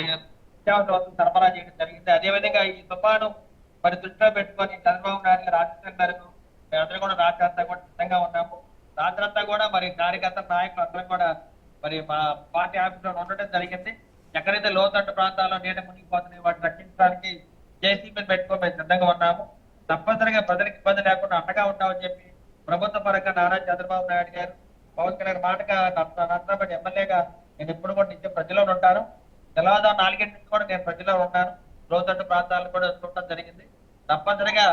నిత్యావసర వస్తువులు సరఫరా చేయడం జరిగింది. అదేవిధంగా ఈ తుఫాను మరి దృష్టిలో పెట్టుకొని చంద్రబాబు నాయుడు గారు ఆదేశాల మేరకు మేమందరూ కూడా రాష్ట్ర అంతా కూడా సిద్ధంగా ఉన్నాము. రాత్రంతా కూడా మరి కార్యకర్త నాయకులు అందరం కూడా మరి మా పార్టీ ఆఫీసులో ఉండటం జరిగింది. ఎక్కడైతే లోతట్టు ప్రాంతాల్లో నీట మునిగిపోతున్నాయి వాటిని రక్షించడానికి జేసీబీని పెట్టుకొని మేము సిద్ధంగా ఉన్నాము. తప్పనిసరిగా ప్రజలకు ఇబ్బంది లేకుండా అండగా ఉంటామని చెప్పి ప్రభుత్వ పరంగా నారా చంద్రబాబు నాయుడు గారు పవన్ కళ్యాణ్ మాటగా నర్సరావుపేట ఎమ్మెల్యేగా నేను ఎప్పుడు కూడా నిత్యం ప్రజల్లో ఉంటాను. తెల్లవారుజాము 4 గంటల నుంచి కూడా నేను ప్రజల్లో ఉన్నాను. లోతట్టు ప్రాంతాలను కూడా చూడటం జరిగింది. తప్పనిసరిగా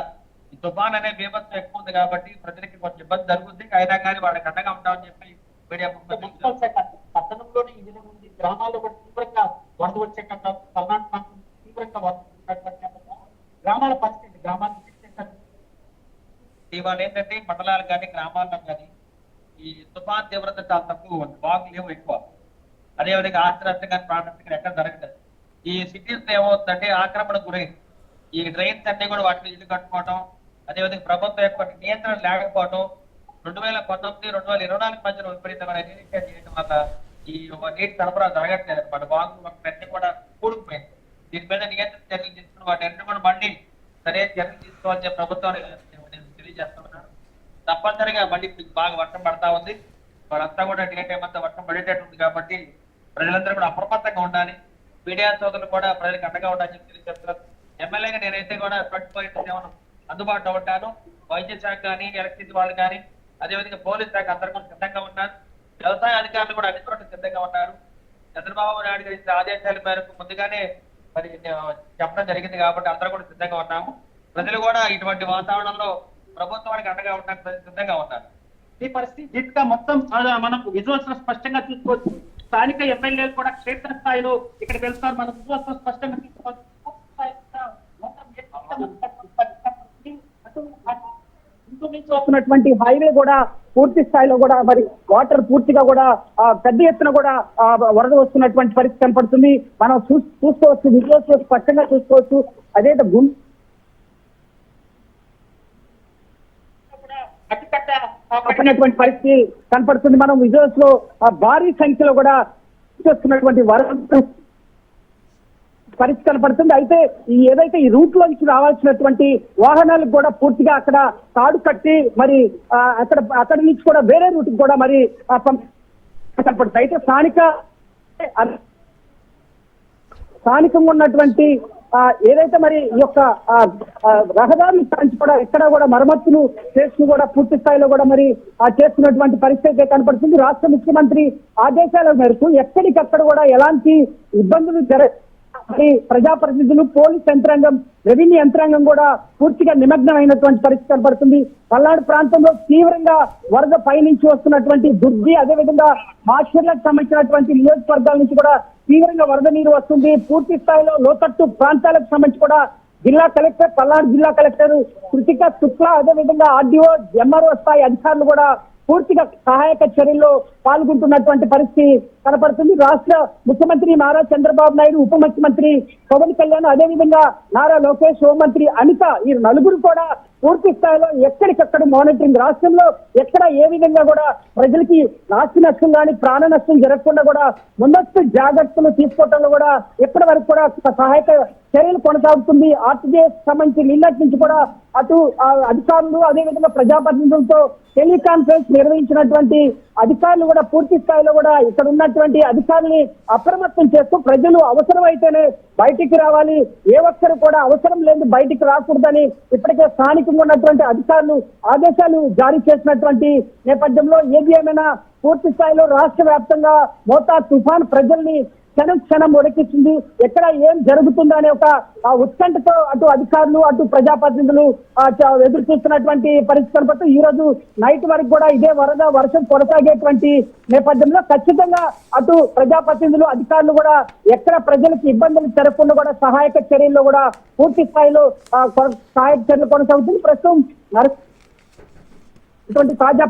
ఈ తుఫాన్ అనే బీభత్సం ఎక్కువ ఉంది కాబట్టి ప్రజలకి కొంచెం ఇబ్బంది జరుగుతుంది. అయినా కానీ వాళ్ళకి అండగా ఉంటామని చెప్పి మీడియా మున్సిపల్ శాఖ పట్టణంలోనే ఈ విధంగా ఉంది. గ్రామాల్లో కూడా తీవ్రంగా వరద వచ్చేటట్టు పల్నాడు ప్రాంతం తీవ్రంగా వరద గ్రామాల పరిస్థితి గ్రామాల ఇవాళ ఏంటంటే మండలాలు కానీ గ్రామాల్లో కానీ ఈ తుఫాన్ తీవ్రత చాలా తక్కువ ఉంది. బాగు లేవు ఎక్కువ. అదేవిధంగా ఆశ్రద్ధ కానీ ప్రాణం కానీ ఎక్కడ జరగలేదు. ఈ సిటీస్ ఏమవుతుందంటే ఆక్రమణకు గురైంది. ఈ డ్రైన్స్ అన్ని కూడా వాటిని ఇల్లు కట్టుకోవడం, అదేవిధంగా ప్రభుత్వం యొక్క నియంత్రణ లేకపోవడం, 2019, 2024 మధ్యలో విపరీతమైన ఇనిషియేటివ్ చేయడం వల్ల ఈ నీటి సరఫరా జరగట్లేదు అనమాట. బాగు అన్ని కూడా కూడుకుపోయింది. దీని మీద నియంత్రణ చర్యలు తీసుకుని వాటి అన్ని కూడా మళ్ళీ సరైన చర్యలు తీసుకోవాలని చెప్పి ప్రభుత్వాన్ని తెలియజేస్తున్నాను. తప్పనిసరిగా మళ్ళీ బాగా వర్షం పడతా ఉంది. వాళ్ళంతా కూడా డే టైం అంతా వర్షం పడేటట్టు ఉంది కాబట్టి ప్రజలందరూ కూడా అప్రమత్తంగా ఉండాలి. మీడియా సోదరులు కూడా ప్రజలకు అండగా ఉండాలని చెప్పి తెలియజేస్తున్నారు. ఎమ్మెల్యేగా నేనైతే కూడా 24/7 అందుబాటులో ఉంటాను. వైద్య శాఖ కానీ, ఎలక్ట్రిసిటీ వాళ్ళు కానీ, అదేవిధంగా పోలీస్ శాఖ అందరూ కూడా సిద్ధంగా ఉన్నారు. వ్యవసాయ అధికారులు కూడా అన్ని చోట్ల సిద్ధంగా ఉన్నారు. చంద్రబాబు నాయుడు గారి ఆదేశాల మేరకు ముందుగానే మరి చెప్పడం జరిగింది కాబట్టి అందరూ కూడా సిద్ధంగా ఉన్నాము. ప్రజలు కూడా ఇటువంటి వాతావరణంలో ప్రభుత్వానికి అండగా ఉండడానికి సిద్ధంగా ఉన్నారు. ఈ పరిస్థితి ఇంకా మొత్తం మనం విజువల్స్ లో స్పష్టంగా చూసుకోవచ్చు. స్థానిక ఎమ్మెల్యేలు కూడా క్షేత్ర స్థాయిలో ఇక్కడికి వెళ్తారు. మనం విజువల్స్ లో స్పష్టంగా చూసుకోవచ్చు. వస్తున్నటువంటి హైవే కూడా పూర్తి స్థాయిలో కూడా మరి వాటర్ పూర్తిగా కూడా పెద్ద ఎత్తున కూడా వరద వస్తున్నటువంటి పరిస్థితి కనపడుతుంది. మనం చూసుకోవచ్చు, విజువల్స్ లో స్పష్టంగా చూసుకోవచ్చు. అదే పట్టినటువంటి పరిస్థితి కనపడుతుంది. మనం విజువల్స్ లో భారీ సంఖ్యలో కూడా వస్తున్నటువంటి వరద పరిస్థితి కనపడుతుంది. అయితే ఏదైతే ఈ రూట్ లో నుంచి రావాల్సినటువంటి వాహనాలకు కూడా పూర్తిగా అక్కడ తాడు కట్టి మరి అక్కడి నుంచి కూడా వేరే రూట్ కూడా మరి కనపడుతుంది. అయితే స్థానికంగా ఉన్నటువంటి ఏదైతే మరి ఈ యొక్క రహదారుల నుంచి కూడా ఎక్కడ కూడా మరమ్మతులు చేస్తూ కూడా పూర్తి స్థాయిలో కూడా మరి చేస్తున్నటువంటి పరిస్థితి కనపడుతుంది. రాష్ట్ర ముఖ్యమంత్రి ఆదేశాల మేరకు ఎక్కడికక్కడ కూడా ఎలాంటి ఇబ్బందులు ప్రజాప్రతినిధులు, పోలీస్ యంత్రాంగం, రెవెన్యూ యంత్రాంగం కూడా పూర్తిగా నిమగ్నమైనటువంటి పరిస్థితి కనపడుతుంది. పల్నాడు ప్రాంతంలో తీవ్రంగా వరద పైనుంచి వస్తున్నటువంటి దుర్గి, అదేవిధంగా మాచర్లకు సంబంధించినటువంటి నియోజకవర్గాల నుంచి కూడా తీవ్రంగా వరద నీరు వస్తుంది. పూర్తి స్థాయిలో లోతట్టు ప్రాంతాలకు సంబంధించి కూడా జిల్లా కలెక్టర్, పల్నాడు జిల్లా కలెక్టర్ కృతికా శుక్లా, అదేవిధంగా ఆర్డీఓ, ఎంఆర్ఓ స్థాయి అధికారులు కూడా పూర్తిగా సహాయక చర్యల్లో పాల్గొంటున్నటువంటి పరిస్థితి కనపడుతుంది. రాష్ట్ర ముఖ్యమంత్రి నారా చంద్రబాబు నాయుడు, ఉప ముఖ్యమంత్రి పవన్ కళ్యాణ్, అదేవిధంగా నారా లోకేష్, హోంమంత్రి అనిత, ఈ నలుగురు కూడా పూర్తి స్థాయిలో ఎక్కడికక్కడ మానిటరింగ్, రాష్ట్రంలో ఎక్కడ ఏ విధంగా కూడా ప్రజలకి ఆస్తి నష్టం కానీ ప్రాణ నష్టం జరగకుండా కూడా ముందస్తు జాగ్రత్తలు తీసుకోవడంలో కూడా ఎప్పటి వరకు కూడా సహాయక చర్యలు కొనసాగుతుంది. ఆర్టీజీఎస్ సంబంధించి నిన్నటి నుంచి కూడా అటు అధికారులు, అదేవిధంగా ప్రజాప్రతినిధులతో టెలికాన్ఫరెన్స్ నిర్వహించినటువంటి అధికారులు కూడా పూర్తి స్థాయిలో కూడా ఇక్కడ ఉన్నటువంటి అధికారుల్ని అప్రమత్తం చేస్తూ ప్రజలు అవసరమైతేనే బయటికి రావాలి, ఏ ఒక్కరు కూడా అవసరం లేదు బయటికి రాకూడదని ఇప్పటికే స్థానికంగా ఉన్నటువంటి అధికారులు ఆదేశాలు జారీ చేసినటువంటి నేపథ్యంలో ఏది ఏమైనా పూర్తి స్థాయిలో రాష్ట్ర వ్యాప్తంగా మోతా తుఫాన్ ప్రజల్ని క్షణం ఉడకిస్తుంది. ఎక్కడ ఏం జరుగుతుందో అనే ఒక ఉత్కంఠతో అటు అధికారులు, అటు ప్రజాప్రతినిధులు ఎదురు చూస్తున్నటువంటి పరిస్థితి కనపడుతూ ఈ రోజు నైట్ వరకు కూడా ఇదే వర్షం కొనసాగేటువంటి నేపథ్యంలో ఖచ్చితంగా అటు ప్రజాప్రతినిధులు, అధికారులు కూడా ఎక్కడ ప్రజలకు ఇబ్బందులు జరగకుండా కూడా సహాయక చర్యల్లో కూడా పూర్తి స్థాయిలో సహాయక చర్యలు కొనసాగుతుంది. ప్రస్తుతం తాజా